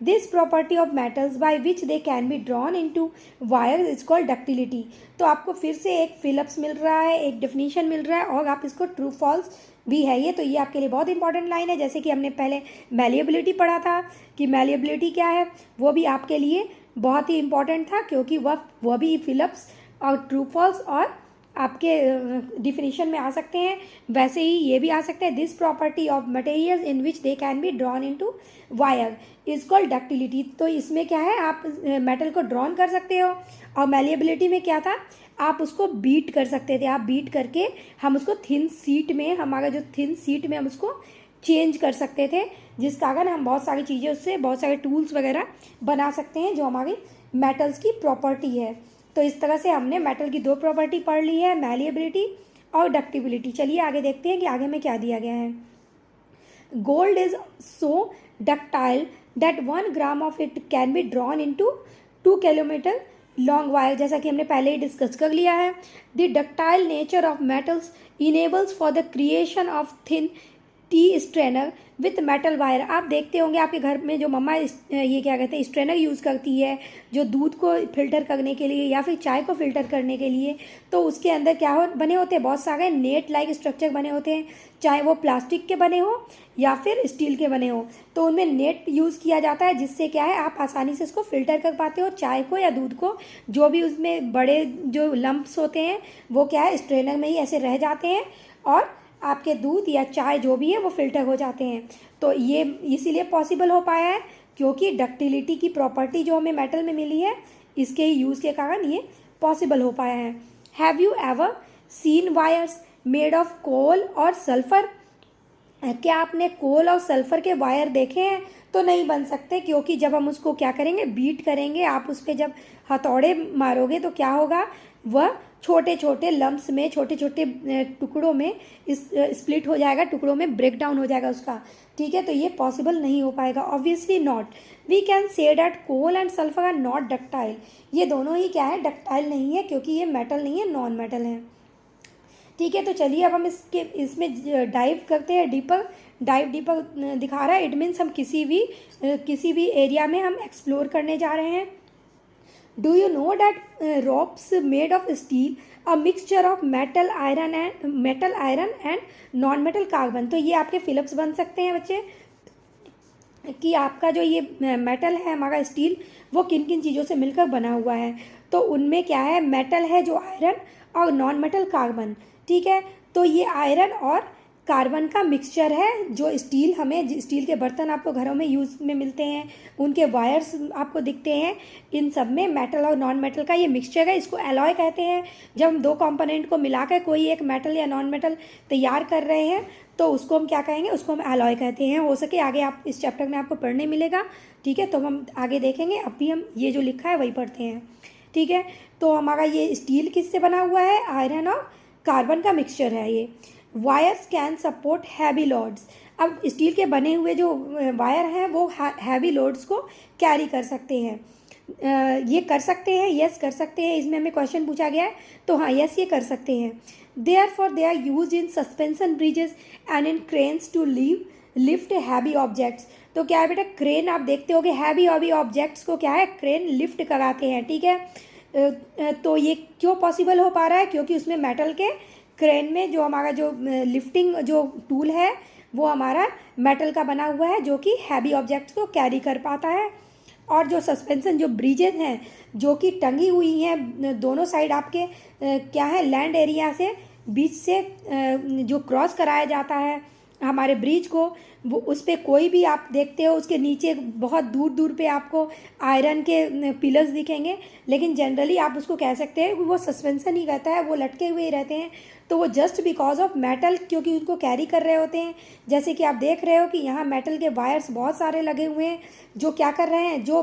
This property of metals by which they can be drawn into wires is called ductility. तो आपको फिर से एक फिलिप्स मिल रहा है, एक डेफिनेशन मिल रहा है, और आप इसको ट्रू फॉल्स भी है ये। तो ये आपके लिए बहुत इंपॉर्टेंट लाइन है। जैसे कि हमने पहले मैलिएबिलिटी पढ़ा था कि मैलिएबिलिटी क्या है, वो भी आपके लिए बहुत ही इंपॉर्टेंट था, क्योंकि वह भी फिलिप्स और ट्रू फॉल्स और आपके डिफिनीशन में आ सकते हैं। वैसे ही ये भी आ सकते हैं। This property of materials in which they can be drawn into wire is called ductility. तो इसमें क्या है, आप मेटल को ड्रॉन कर सकते हो, और मैलिएबिलिटी में क्या था, आप उसको बीट कर सकते थे। आप बीट करके हम उसको थिन सीट में, हमारा जो थिन सीट में हम उसको चेंज कर सकते थे, जिस कारण हम बहुत सारी चीज़ें उससे, बहुत सारे टूल्स वगैरह बना सकते हैं, जो हमारी मेटल्स की प्रॉपर्टी है। तो इस तरह से हमने मेटल की दो प्रॉपर्टी पढ़ ली है, मैलिएबिलिटी और डक्टिबिलिटी। चलिए आगे देखते हैं कि आगे में क्या दिया गया है। Gold is so ductile that 1 gram of it can be drawn into 2 kilometre long wire. जैसा कि हमने पहले ही डिस्कस कर लिया है। The ductile nature of metals enables for the creation of thin T strainer with metal wire. आप देखते होंगे आपके घर में जो मम्मा ये क्या कहते हैं स्ट्रेनर यूज़ करती है, जो दूध को फिल्टर करने के लिए या फिर चाय को फिल्टर करने के लिए, तो उसके अंदर क्या बने होते हैं, बहुत सारे नेट लाइक स्ट्रक्चर बने होते हैं, चाहे वो प्लास्टिक के बने हो या फिर स्टील के बने हो। तो उनमें नेट यूज़ किया जाता है, जिससे क्या है आप आसानी से इसको फिल्टर कर पाते हो, चाय को या दूध को। जो भी उसमें बड़े जो लम्प्स होते हैं वो क्या है स्ट्रेनर में ही ऐसे रह जाते हैं, और आपके दूध या चाय जो भी है वो फिल्टर हो जाते हैं। तो ये इसीलिए पॉसिबल हो पाया है, क्योंकि डक्टिलिटी की प्रॉपर्टी जो हमें मेटल में मिली है, इसके यूज़ के कारण ये पॉसिबल हो पाया है। Have you ever seen wires made of coal और सल्फर? क्या आपने कोल और सल्फर के वायर देखे हैं? तो नहीं बन सकते, क्योंकि जब हम उसको क्या करेंगे, बीट करेंगे, आप उस पर जब हथौड़े मारोगे तो क्या होगा, वह छोटे छोटे लम्प्स में, छोटे छोटे टुकड़ों में स्प्लिट हो जाएगा, टुकड़ों में ब्रेक डाउन हो जाएगा उसका। ठीक है, तो ये पॉसिबल नहीं हो पाएगा, obviously not. We can say that coal and sulphur are not ductile. ये दोनों ही क्या है, डक्टाइल नहीं है, क्योंकि ये मेटल नहीं है, नॉन मेटल है। ठीक है, तो चलिए अब हम इसमें डाइव करते हैं डीपर। डाइव डीपर दिखा रहा है, इट मीन्स हम किसी भी एरिया में हम एक्सप्लोर करने जा रहे हैं। Do you know that ropes made of steel a mixture of metal iron and non metal carbon. तो ये आपके फिलिप्स बन सकते हैं बच्चे कि आपका जो ये मेटल है हमारा स्टील वो किन किन चीज़ों से मिलकर बना हुआ है। तो उनमें क्या है, मेटल है जो आयरन और नॉन मेटल कार्बन, ठीक है। तो ये आयरन और कार्बन का मिक्सचर है जो स्टील, हमें स्टील के बर्तन आपको घरों में यूज़ में मिलते हैं, उनके वायर्स आपको दिखते हैं, इन सब में मेटल और नॉन मेटल का ये मिक्सचर है। इसको एलॉय कहते हैं। जब हम दो कंपोनेंट को मिलाकर कोई एक मेटल या नॉन मेटल तैयार कर रहे हैं तो उसको हम क्या कहेंगे, उसको हम एलॉय कहते हैं। हो सके आगे आप इस चैप्टर में आपको पढ़ने मिलेगा, ठीक है। तो हम आगे देखेंगे, अभी हम ये जो लिखा है वही पढ़ते हैं, ठीक है। तो हमारा ये स्टील किससे बना हुआ है, आयरन और कार्बन का मिक्सचर है ये। Wires can support heavy loads. अब स्टील के बने हुए जो वायर हैं वो हैवी लोड्स को कैरी कर सकते हैं। ये कर सकते हैं, यस कर सकते हैं। इसमें हमें क्वेश्चन पूछा गया है तो हाँ यस ये कर सकते हैं। Therefore they are used in suspension bridges and in cranes to lift heavy objects. तो क्या है बेटा, क्रेन आप देखते होगे, हैवी ऑब्जेक्ट्स को क्या है क्रेन लिफ्ट कराते हैं, ठीक है। तो ये क्यों पॉसिबल हो पा रहा है, क्योंकि उसमें मेटल के क्रेन में जो हमारा जो लिफ्टिंग जो टूल है वो हमारा मेटल का बना हुआ है जो कि हैवी ऑब्जेक्ट्स को कैरी कर पाता है। और जो सस्पेंशन जो ब्रिजेज हैं जो कि टंगी हुई हैं दोनों साइड आपके क्या है, लैंड एरिया से बीच से जो क्रॉस कराया जाता है हमारे ब्रिज को, वो उस पर कोई भी आप देखते हो उसके नीचे बहुत दूर दूर पे आपको आयरन के पिलर्स दिखेंगे, लेकिन जनरली आप उसको कह सकते हैं वो सस्पेंशन ही रहता है, वो लटके हुए ही रहते हैं। तो वो जस्ट बिकॉज ऑफ मेटल, क्योंकि उनको कैरी कर रहे होते हैं। जैसे कि आप देख रहे हो कि यहाँ मेटल के वायर्स बहुत सारे लगे हुए हैं जो क्या कर रहे हैं, जो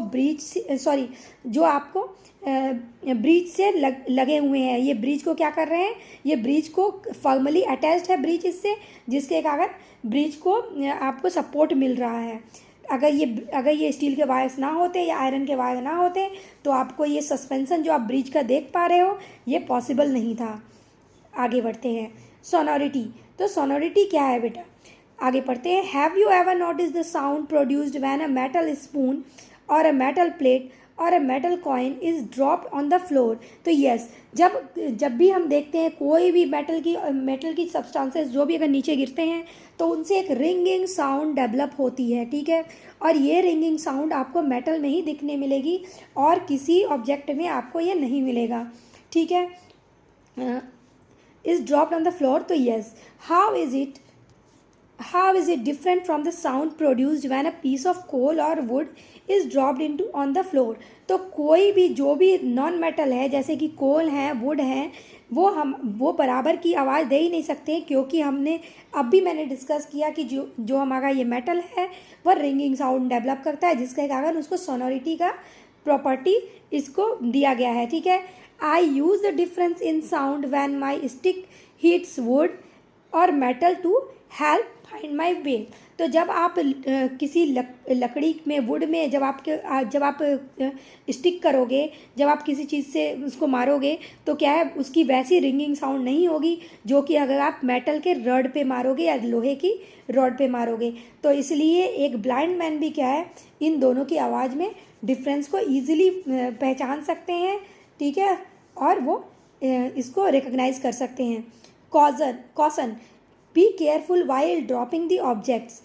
जो आपको ब्रिज से लगे हुए हैं। ये ब्रिज को क्या कर रहे हैं, ये ब्रिज को फॉर्मली अटैच्ड है ब्रिज इससे, जिसके कारण ब्रिज को आपको सपोर्ट मिल रहा है। अगर ये स्टील के वायर्स ना होते या आयरन के वायर ना होते तो आपको ये सस्पेंशन जो आप ब्रिज का देख पा रहे हो ये पॉसिबल नहीं था। आगे बढ़ते हैं, सोनोरिटी। तो सोनोरिटी क्या है बेटा, आगे पढ़ते हैं। Have you ever notice the sound produced when a metal spoon और अ मेटल प्लेट और a metal coin is dropped on the floor. तो यस, जब भी हम देखते हैं कोई भी मेटल की सब्सटेंसेस जो भी अगर नीचे गिरते हैं तो उनसे एक रिंगिंग साउंड डेवलप होती है, ठीक है। और ये रिंगिंग साउंड आपको मेटल में ही दिखने मिलेगी और किसी ऑब्जेक्ट में आपको ये नहीं मिलेगा, ठीक है। Is dropped on the floor. तो yes, how is it different from the sound produced when a piece of coal or wood is dropped into on the floor? तो कोई भी जो भी नॉन मेटल है जैसे कि कोल है, वुड है, वो बराबर की आवाज़ दे ही नहीं सकते, क्योंकि मैंने डिस्कस किया कि जो हमारा ये मेटल है वह रिंगिंग साउंड डेवलप करता है, जिसके कारण उसको सोनोरिटी का प्रॉपर्टी इसको दिया गया है, ठीक है। I use the difference in sound when my stick hits wood और metal to help find my way. तो जब आप किसी लकड़ी में, वुड में जब आप स्टिक करोगे, जब आप किसी चीज़ से उसको मारोगे तो क्या है, उसकी वैसी रिंगिंग साउंड नहीं होगी जो कि अगर आप मेटल के रॉड पे मारोगे या लोहे की रॉड पे मारोगे। तो इसलिए एक ब्लाइंड मैन भी क्या है, इन दोनों की आवाज़ में डिफरेंस को ईजिली पहचान सकते हैं, ठीक है, और वो इसको रिकग्नाइज कर सकते हैं। Caution, be careful while dropping the objects.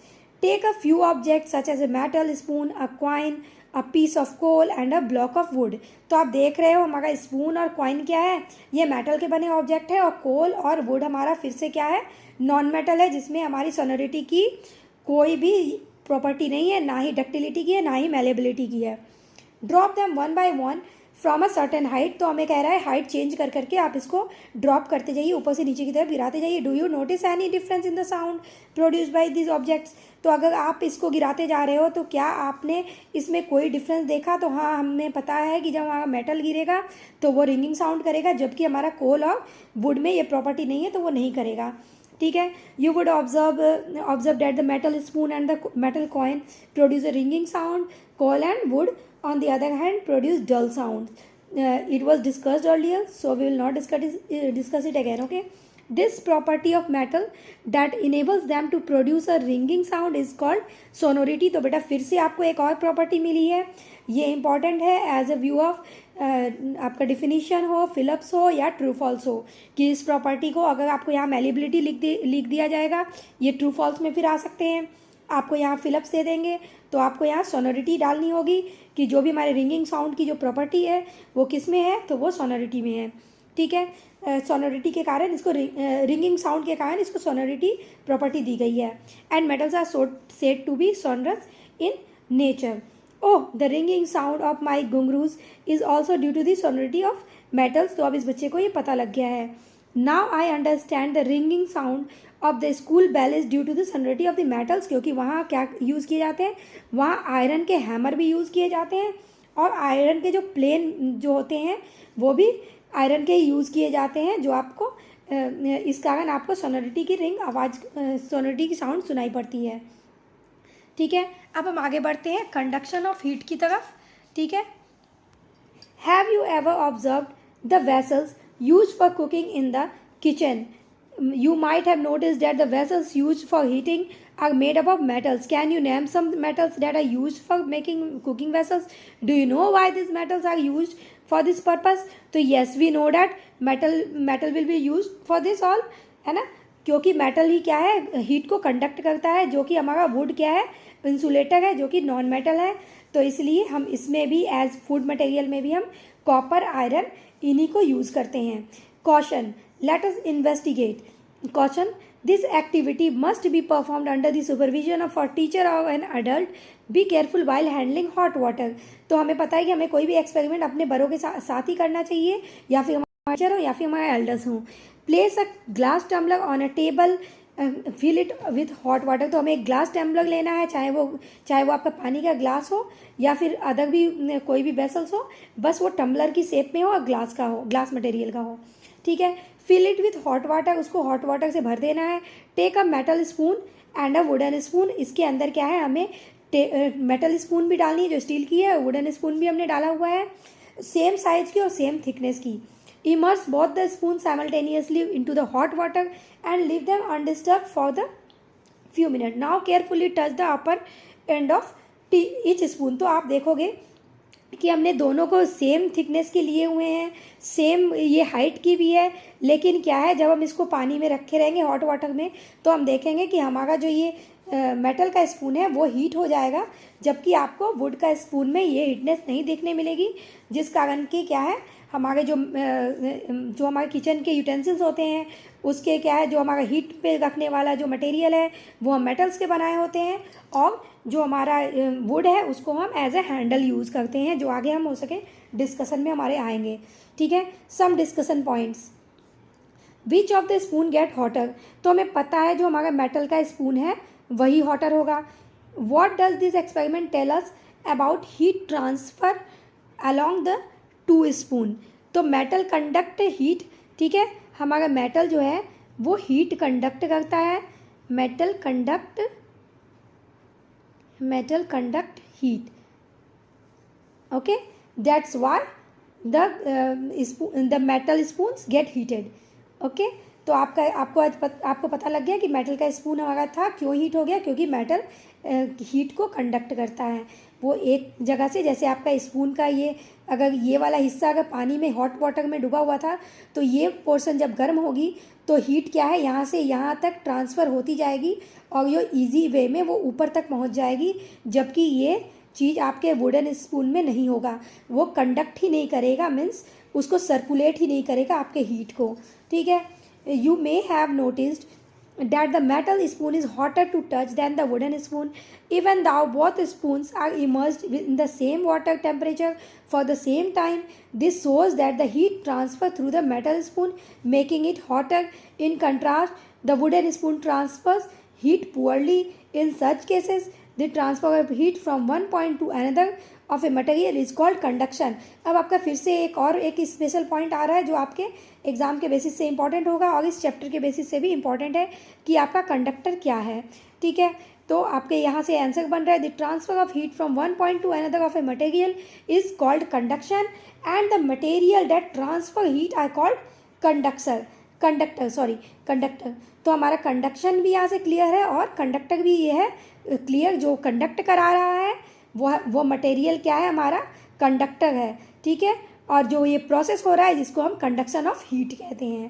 Take a few objects such as a metal spoon, a coin, a piece of coal and a block of wood. तो आप देख रहे हो हमारा स्पून और कॉइन क्या है, ये मेटल के बने ऑब्जेक्ट है, और कोल और वुड हमारा फिर से क्या है, नॉन मेटल है, जिसमें हमारी सोनोरिटी की कोई भी प्रॉपर्टी नहीं है, ना ही डक्टिलिटी की है, ना ही मेलेबिलिटी की है। Drop them one by one from a certain height. तो हमें कह रहा है हाइट चेंज कर करके आप इसको ड्रॉप करते जाइए, ऊपर से नीचे की तरफ गिराते जाइए। Do you notice any difference in the sound produce by this objects. तो अगर आप इसको गिराते जा रहे हो तो क्या आपने इसमें कोई डिफरेंस देखा। तो हाँ, हमें पता है कि जब हमारा मेटल गिरेगा तो वो रिंगिंग साउंड करेगा, जबकि हमारा कोल और वुड में ये प्रॉपर्टी नहीं है तो वो नहीं करेगा, ठीक है। You would observe that the metal spoon and the metal coin produce a ringing sound, coal and wood on the other hand produce dull sounds. It was discussed earlier, so we will not discuss it again, okay. This property of metal that enables them to produce a ringing sound is called sonority. तो बेटा फिर से आपको एक और property मिली है, ये important है एज अ व्यू ऑफ आपका डिफिनीशन हो, फिलिप्स हो या ट्रू फॉल्स हो, कि इस प्रॉपर्टी को अगर आपको यहाँ मेलिबिलिटी लिख दिया जाएगा, ये ट्रू फॉल्स में फिर आ सकते हैं। आपको यहाँ फिलिप्स दे देंगे तो आपको यहाँ सोनोरिटी डालनी होगी कि जो भी हमारे रिंगिंग साउंड की जो प्रॉपर्टी है वो किस में है, तो वो सोनोरिटी में है। ठीक है, सोनोरिटी के कारण इसको रिंगिंग साउंड के कारण इसको सोनोरिटी प्रॉपर्टी दी गई है। And metals are said to be sonorous in nature. Oh, the ringing sound of my ghungroos is also due to the sonority of metals. तो अब इस बच्चे को ये पता लग गया है। Now I understand the ringing sound of the school bell is due to the sonority of the metals, क्योंकि वहाँ क्या यूज़ किए जाते हैं, वहाँ आयरन के हैमर भी यूज़ किए जाते हैं और आयरन के जो प्लेन जो होते हैं वो भी आयरन के यूज़ किए जाते हैं, जो आपको इस कारण आपको सोनोरिटी की रिंग आवाज़ सोनोरिटी की साउंड सुनाई पड़ती है। ठीक है, अब हम आगे बढ़ते हैं कंडक्शन ऑफ हीट की तरफ। ठीक है, have you ever observed the vessels used for cooking in the kitchen? You might have noticed that the vessels used for heating are made up of metals. Can you name some metals that are used for making cooking vessels? Do you know why these metals are used for this purpose? तो yes, we know that metal will be used for this all, है ना, क्योंकि metal ही क्या है, heat को conduct करता है, जो कि हमारा वुड क्या है, इंसुलेटर है, जो कि नॉन मेटल है। तो इसलिए हम इसमें भी एज फूड मटेरियल में भी हम कॉपर, आयरन इन्हीं को यूज़ करते हैं। Caution, let us investigate. Caution, this activity must be performed under the supervision of a teacher or an adult. Be careful while handling hot water. तो हमें पता है कि हमें कोई भी एक्सपेरिमेंट अपने बड़ों के साथ ही करना चाहिए, या फिर हमारे टीचर हो या फिर हमारे एल्डर्स हों। Place a glass tumbler on a table, fill it with hot water. तो हमें एक ग्लास टम्बलर लेना है, चाहे वो आपका पानी का ग्लास हो या फिर अदर भी कोई भी वेसल्स हो, बस वो टम्बलर की शेप में हो और ग्लास का हो, ग्लास मटेरियल का हो। ठीक है, fill it with hot water, उसको हॉट वाटर से भर देना है। Take a metal spoon and a wooden spoon, इसके अंदर क्या है, हमें मेटल स्पून भी डालनी है जो स्टील की है, वुडन स्पून भी हमने डाला हुआ है, सेम साइज की और सेम थिकनेस की। Immerse both the spoon simultaneously into the hot water and leave them undisturbed for the few minute. Now carefully touch the upper end of each spoon. तो आप देखोगे कि हमने दोनों को सेम थिकनेस के लिए हुए हैं, सेम ये हाइट की भी है, लेकिन क्या है, जब हम इसको पानी में रखे रहेंगे हॉट वाटर में, तो हम देखेंगे कि हमारा जो ये मेटल का स्पून है वो हीट हो जाएगा, जबकि आपको वुड का स्पून में ये हीटनेस नहीं देखने मिलेगी, जिस कारण की क्या है, हमारे जो हमारे किचन के यूटेंसिल्स होते हैं उसके क्या है, जो हमारा हीट पे रखने वाला जो मटेरियल है वो हम मेटल्स के बनाए होते हैं, और जो हमारा वुड है उसको हम एज ए हैंडल यूज़ करते हैं, जो आगे हम हो सके डिस्कशन में हमारे आएंगे। ठीक है, some discussion points. Which of the spoon get hotter? तो हमें पता है जो हमारा मेटल का स्पून है वही हॉटर होगा। What does this experiment tell us about heat transfer along the two spoon? तो मेटल कंडक्ट हीट। ठीक है, हमारा मेटल जो है वो हीट कंडक्ट करता है, metal conduct heat. Okay, that's why the metal spoons gate heated. Okay, तो आपको पता लग गया कि मेटल का स्पून हमारा था क्यों हीट हो गया, क्योंकि मेटल हीट को कंडक्ट करता है। वो एक जगह से, जैसे आपका स्पून का ये, अगर ये वाला हिस्सा अगर पानी में हॉट वाटर में डूबा हुआ था, तो ये पोर्शन जब गर्म होगी तो हीट क्या है, यहाँ से यहाँ तक ट्रांसफ़र होती जाएगी और ये इजी वे में वो ऊपर तक पहुँच जाएगी, जबकि ये चीज़ आपके वुडन स्पून में नहीं होगा, वो कंडक्ट ही नहीं करेगा, मीन्स उसको सर्कुलेट ही नहीं करेगा आपके हीट को। ठीक है, you may have noticed that the metal spoon is hotter to touch than the wooden spoon, even though both spoons are immersed in the same water temperature for the same time. This shows that the heat transfer through the metal spoon, making it hotter. In contrast, the wooden spoon transfers heat poorly. In such cases, the transfer of heat from one point to another of a material is called conduction. अब आपका फिर से एक special point आ रहा है जो आपके exam के बेसिस से इंपॉर्टेंट होगा और इस चैप्टर के बेसिस से भी इंपॉर्टेंट है कि आपका कंडक्टर क्या है। ठीक है, तो आपके यहाँ से आंसर बन रहा है, the transfer of heat from one point to another of a material is called conduction and the material that transfer heat are called conductor. Conductor. तो हमारा कंडक्शन भी यहाँ से क्लियर है और कंडक्टर भी ये है क्लियर। जो कंडक्ट करा रहा है वो मटेरियल क्या है, हमारा कंडक्टर है, ठीक है। और जो ये प्रोसेस हो रहा है जिसको हम कंडक्शन ऑफ हीट कहते हैं,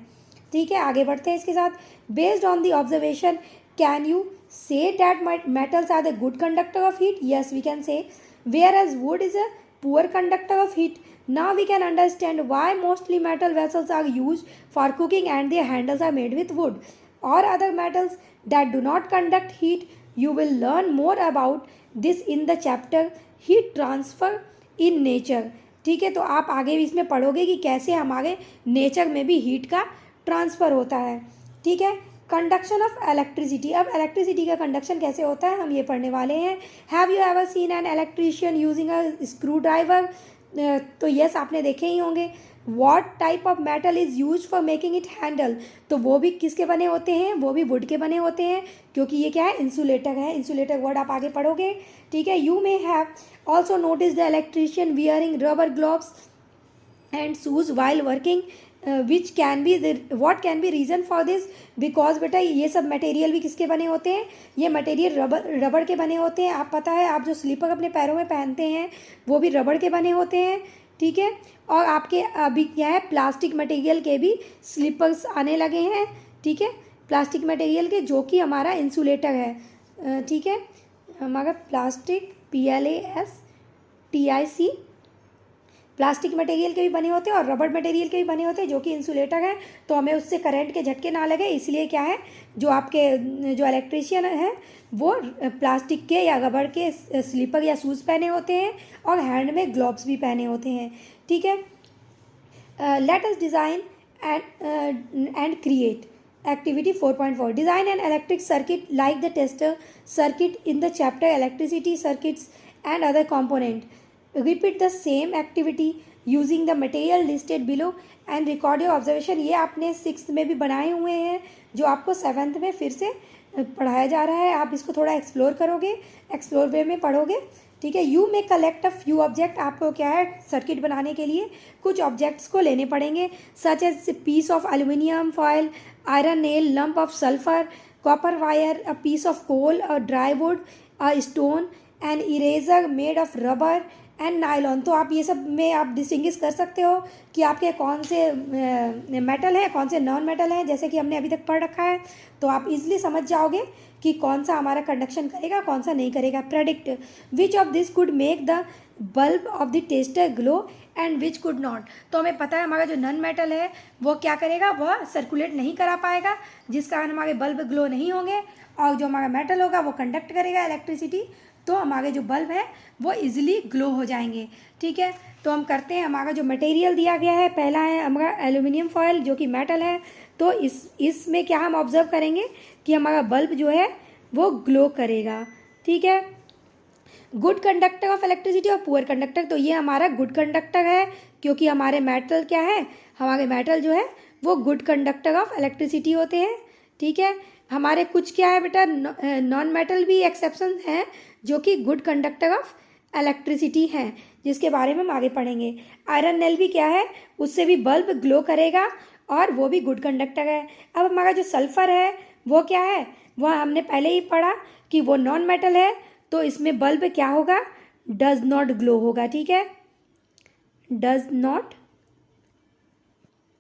ठीक है। आगे बढ़ते हैं इसके साथ। Based on the observation can you say that metals are the good conductor of heat? Yes we can say. Whereas wood is a poor conductor of heat? Now we can understand why mostly metal vessels are used for cooking and their handles are made with wood or other metals that do not conduct heat. You will learn more about this in the chapter heat transfer in nature. ठीक है, तो आप आगे भी इसमें पढ़ोगे कि कैसे हमारे नेचर में भी हीट का ट्रांसफ़र होता है, ठीक है। Conduction of electricity. अब इलेक्ट्रिसिटी का कंडक्शन कैसे होता है हम ये पढ़ने वाले हैं। Have you ever seen an electrician using a screw driver? तो यस आपने देखे ही होंगे। What type of metal is use for making it handle? तो वो भी किसके बने होते हैं, वो भी वुड के बने होते हैं, क्योंकि ये क्या है, इंसुलेटर है। इंसुलेटर वर्ड आप आगे पढ़ोगे, ठीक है। You may have also notice the electrician wearing rubber gloves and shoes while working which can be what can be reason for this? Because बेटा ये सब मटेरियल भी किसके बने होते हैं, ये मटेरियल रबड़ के बने होते हैं। आप पता है आप जो स्लीपर अपने पैरों में पहनते हैं वो भी रबड़ के बने होते हैं, ठीक है। और आपके अभी क्या है, प्लास्टिक मटेरियल के भी स्लीपर्स आने लगे हैं, ठीक है, प्लास्टिक मटेरियल के, जो कि हमारा इंसुलेटर है, ठीक है। हमारा प्लास्टिक PLASTIC प्लास्टिक मटेरियल के भी बने होते हैं और रबड़ मटेरियल के भी बने होते हैं, जो कि इंसुलेटर है। तो हमें उससे करंट के झटके ना लगे, इसलिए क्या है, जो आपके जो इलेक्ट्रीशियन है वो प्लास्टिक के या रबड़ के स्लीपर या शूज़ पहने होते हैं और हैंड में ग्लोव्स भी पहने होते हैं, ठीक है। Let us design and create activity 4.4 design an electric circuit like the tester circuit in the chapter electricity circuits and other component. Repeat the same activity using the material listed below and record your observation। ये आपने 6th में भी बनाए हुए हैं, जो आपको 7th में फिर से पढ़ाया जा रहा है। आप इसको थोड़ा एक्सप्लोर करोगे, एक्सप्लोर वे में पढ़ोगे, ठीक है। यू में कलेक्ट अ फ्यू ऑब्जेक्ट। आपको क्या है, सर्किट बनाने के लिए कुछ ऑब्जेक्ट्स को लेने पड़ेंगे, such as piece of aluminium foil, iron nail, lump of sulphur, copper wire, a piece of coal, a dry wood, a stone, an eraser made of rubber and nylon. तो आप ये सब में आप डिस्टिंग्विश कर सकते हो कि आपके कौन से मेटल है, कौन से नॉन मेटल है, जैसे कि हमने अभी तक पढ़ रखा है। तो आप इजीली समझ जाओगे कि कौन सा हमारा कंडक्शन करेगा, कौन सा नहीं करेगा। Predict which of this could make the bulb of the tester glow and which could not. तो हमें पता है हमारा जो नॉन मेटल है वो क्या करेगा, वह सर्कुलेट नहीं करा पाएगा, जिस कारण हमारे बल्ब ग्लो नहीं होंगे। और जो हमारा मेटल होगा वो कंडक्ट करेगा इलेक्ट्रिसिटी, तो हमारे जो बल्ब है वो इजीली ग्लो हो जाएंगे, ठीक है। तो हम करते हैं, हमारा जो मटेरियल दिया गया है पहला है हमारा एल्यूमिनियम फॉयल, जो कि मेटल है। तो इसमें क्या हम ऑब्जर्व करेंगे कि हमारा बल्ब जो है वो ग्लो करेगा, ठीक है। गुड कंडक्टर ऑफ इलेक्ट्रिसिटी और पुअर कंडक्टर। तो ये हमारा गुड कंडक्टर है, क्योंकि हमारे मेटल क्या है, हमारे मेटल जो है वो गुड कंडक्टर ऑफ इलेक्ट्रिसिटी होते हैं, ठीक है। हमारे कुछ क्या है बेटा, नॉन मेटल भी एक्सेप्शन हैं जो कि गुड कंडक्टर ऑफ इलेक्ट्रिसिटी हैं, जिसके बारे में हम आगे पढ़ेंगे। आयरन नेल भी क्या है, उससे भी बल्ब ग्लो करेगा और वो भी गुड कंडक्टर है। अब हमारा जो सल्फ़र है वो क्या है, वह हमने पहले ही पढ़ा कि वो नॉन मेटल है, तो इसमें बल्ब क्या होगा, डज नॉट ग्लो होगा, ठीक है, डज नॉट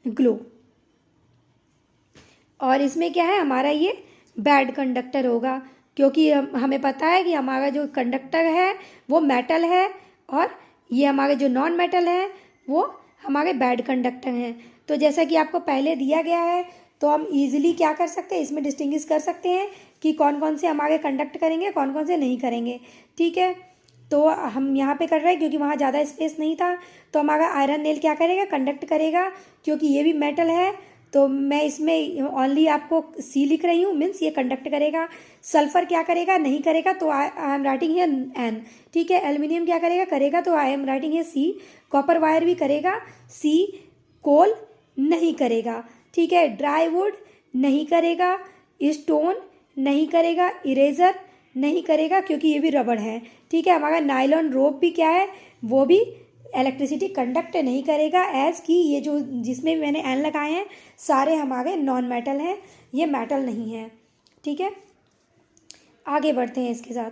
ग्लो। और इसमें क्या है, हमारा ये बैड कंडक्टर होगा, क्योंकि हमें पता है कि हमारा जो कंडक्टर है वो मेटल है और ये हमारे जो नॉन मेटल हैं वो हमारे बैड कंडक्टर हैं। तो जैसा कि आपको पहले दिया गया है, तो हम इजीली क्या कर सकते हैं, इसमें डिस्टिंग्विश कर सकते हैं कि कौन कौन से हमारे कंडक्ट करेंगे, कौन कौन से नहीं करेंगे, ठीक है। तो हम यहाँ पे कर रहे हैं क्योंकि वहाँ ज़्यादा स्पेस नहीं था। तो हमारा आयरन नेल क्या करेगा, कंडक्ट करेगा, क्योंकि ये भी मेटल है। तो मैं इसमें ओनली आपको सी लिख रही हूँ, मीन्स ये कंडक्ट करेगा। सल्फर क्या करेगा, नहीं करेगा, तो आई एम राइटिंग है एन, ठीक है। एल्यूमिनियम क्या करेगा, करेगा, तो आई एम राइटिंग है सी। कॉपर वायर भी करेगा, सी। कोल नहीं करेगा, ठीक है। ड्राई वुड नहीं करेगा, स्टोन नहीं करेगा, इरेजर नहीं करेगा, क्योंकि ये भी रबड़ है, ठीक है। हमारा नायलॉन रोप भी क्या है, वो भी इलेक्ट्रिसिटी कंडक्ट नहीं करेगा, एज कि ये जो जिसमें भी मैंने एन लगाए हैं सारे हमारे नॉन मेटल हैं, ये मेटल नहीं है। ठीक है, आगे बढ़ते हैं इसके साथ।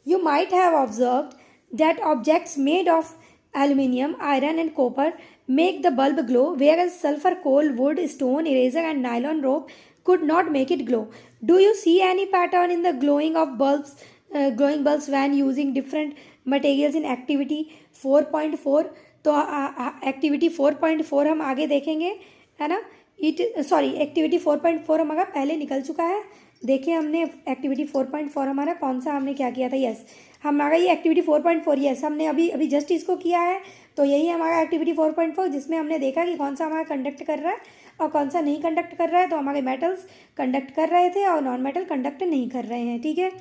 You might have observed that objects made of aluminium, iron and copper make the bulb glow, whereas sulfur, coal, wood, stone, eraser and nylon rope could not make it glow. Do you see any pattern in the glowing bulbs when using different materials in activity 4.4? तो activity 4.4 हम आगे देखेंगे, है ना। Activity 4.4 हमारा पहले निकल चुका है। देखिए हमने एक्टिविटी 4.4 हमारा कौन सा हमने क्या किया था। यस, हमारा ये एक्टिविटी 4.4, यस हमने अभी जस्ट इसको किया है। तो यही हमारा एक्टिविटी 4.4, जिसमें हमने देखा कि कौन सा हमारा कंडक्ट कर रहा है और कौन सा नहीं कंडक्ट कर रहा है। तो हमारे मेटल्स कंडक्ट कर रहे थे और नॉन मेटल कंडक्ट नहीं कर रहे हैं। ठीक है,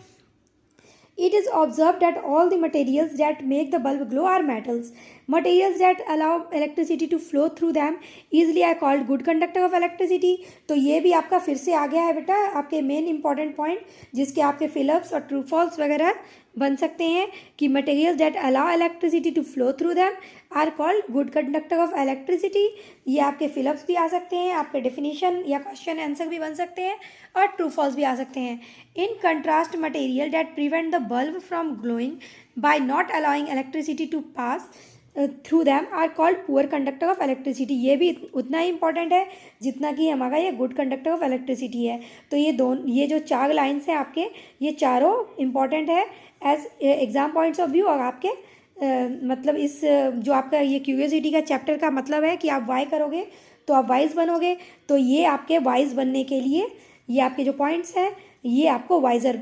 it is observed that all the materials that make the bulb glow are metals. Materials that allow electricity to flow through them easily are called good conductor of electricity. तो ये भी आपका फिर से आ गया है बेटा, आपके मेन इंपॉर्टेंट पॉइंट, जिसके आपके फिलअप्स और ट्रू फॉल्स वगैरह बन सकते हैं कि materials that allow electricity to flow through them are called good conductor of electricity. ये आपके फिलअप्स भी आ सकते हैं, आपके डेफिनेशन या क्वेश्चन आंसर भी बन सकते हैं और ट्रू फॉल्स भी आ सकते हैं। In contrast material that prevent the bulb from glowing by not allowing electricity to pass through them are called poor conductor of electricity. ये भी उतना ही इंपॉर्टेंट है जितना कि हमारा ये गुड कंडक्टर ऑफ इलेक्ट्रिसिटी है। तो ये जो चार लाइन्स हैं आपके, ये चारों इंपॉर्टेंट है as exam points of view. और आपके मतलब इस जो आपका ये क्यूरियोसिटी का चैप्टर का मतलब है कि आप वाई करोगे तो आप वाइज बनोगे। तो ये आपके वाइज बनने के लिए ये आपके जो पॉइंट्स हैं ये आपको वाइजर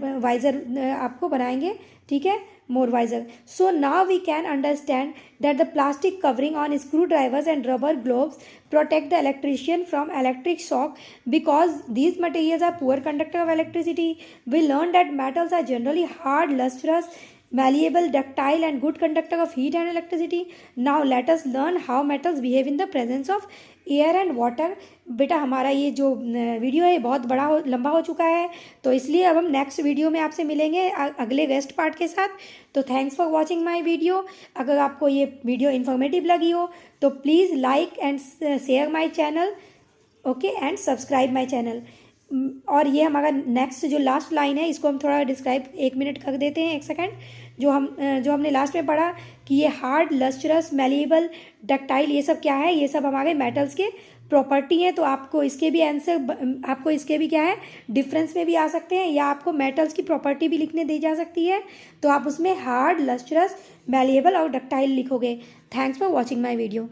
आपको बनाएंगे। ठीक है, more wiser. So now we can understand that the plastic covering on screwdrivers and rubber globes protect the electrician from electric shock because these materials are poor conductor of electricity. We learned that metals are generally hard, lustrous, malleable, ductile and good conductor of heat and electricity. Now let us learn how metals behave in the presence of air and water. बेटा हमारा ये जो video है बहुत लंबा हो चुका है, तो इसलिए अब हम नेक्स्ट वीडियो में आपसे मिलेंगे अगले रेस्ट पार्ट के साथ। तो thanks for watching my video. अगर आपको ये वीडियो इन्फॉर्मेटिव लगी हो तो please like and share my channel, okay, and subscribe my channel. और ये हमारा नेक्स्ट जो लास्ट लाइन है इसको हम थोड़ा डिस्क्राइब 1 मिनट कर देते हैं, 1 सेकेंड। जो हमने लास्ट में पढ़ा कि ये हार्ड, लस्ट्रस, मैलिएबल, डक्टाइल, ये सब क्या है, ये सब हमारे मेटल्स के प्रॉपर्टी हैं। तो आपको इसके भी आंसर, आपको इसके भी क्या है डिफरेंस में भी आ सकते हैं, या आपको मेटल्स की प्रॉपर्टी भी लिखने दी जा सकती है। तो आप उसमें हार्ड, लस्ट्रस, मैलिएबल और डक्टाइल लिखोगे। Thanks for watching my video.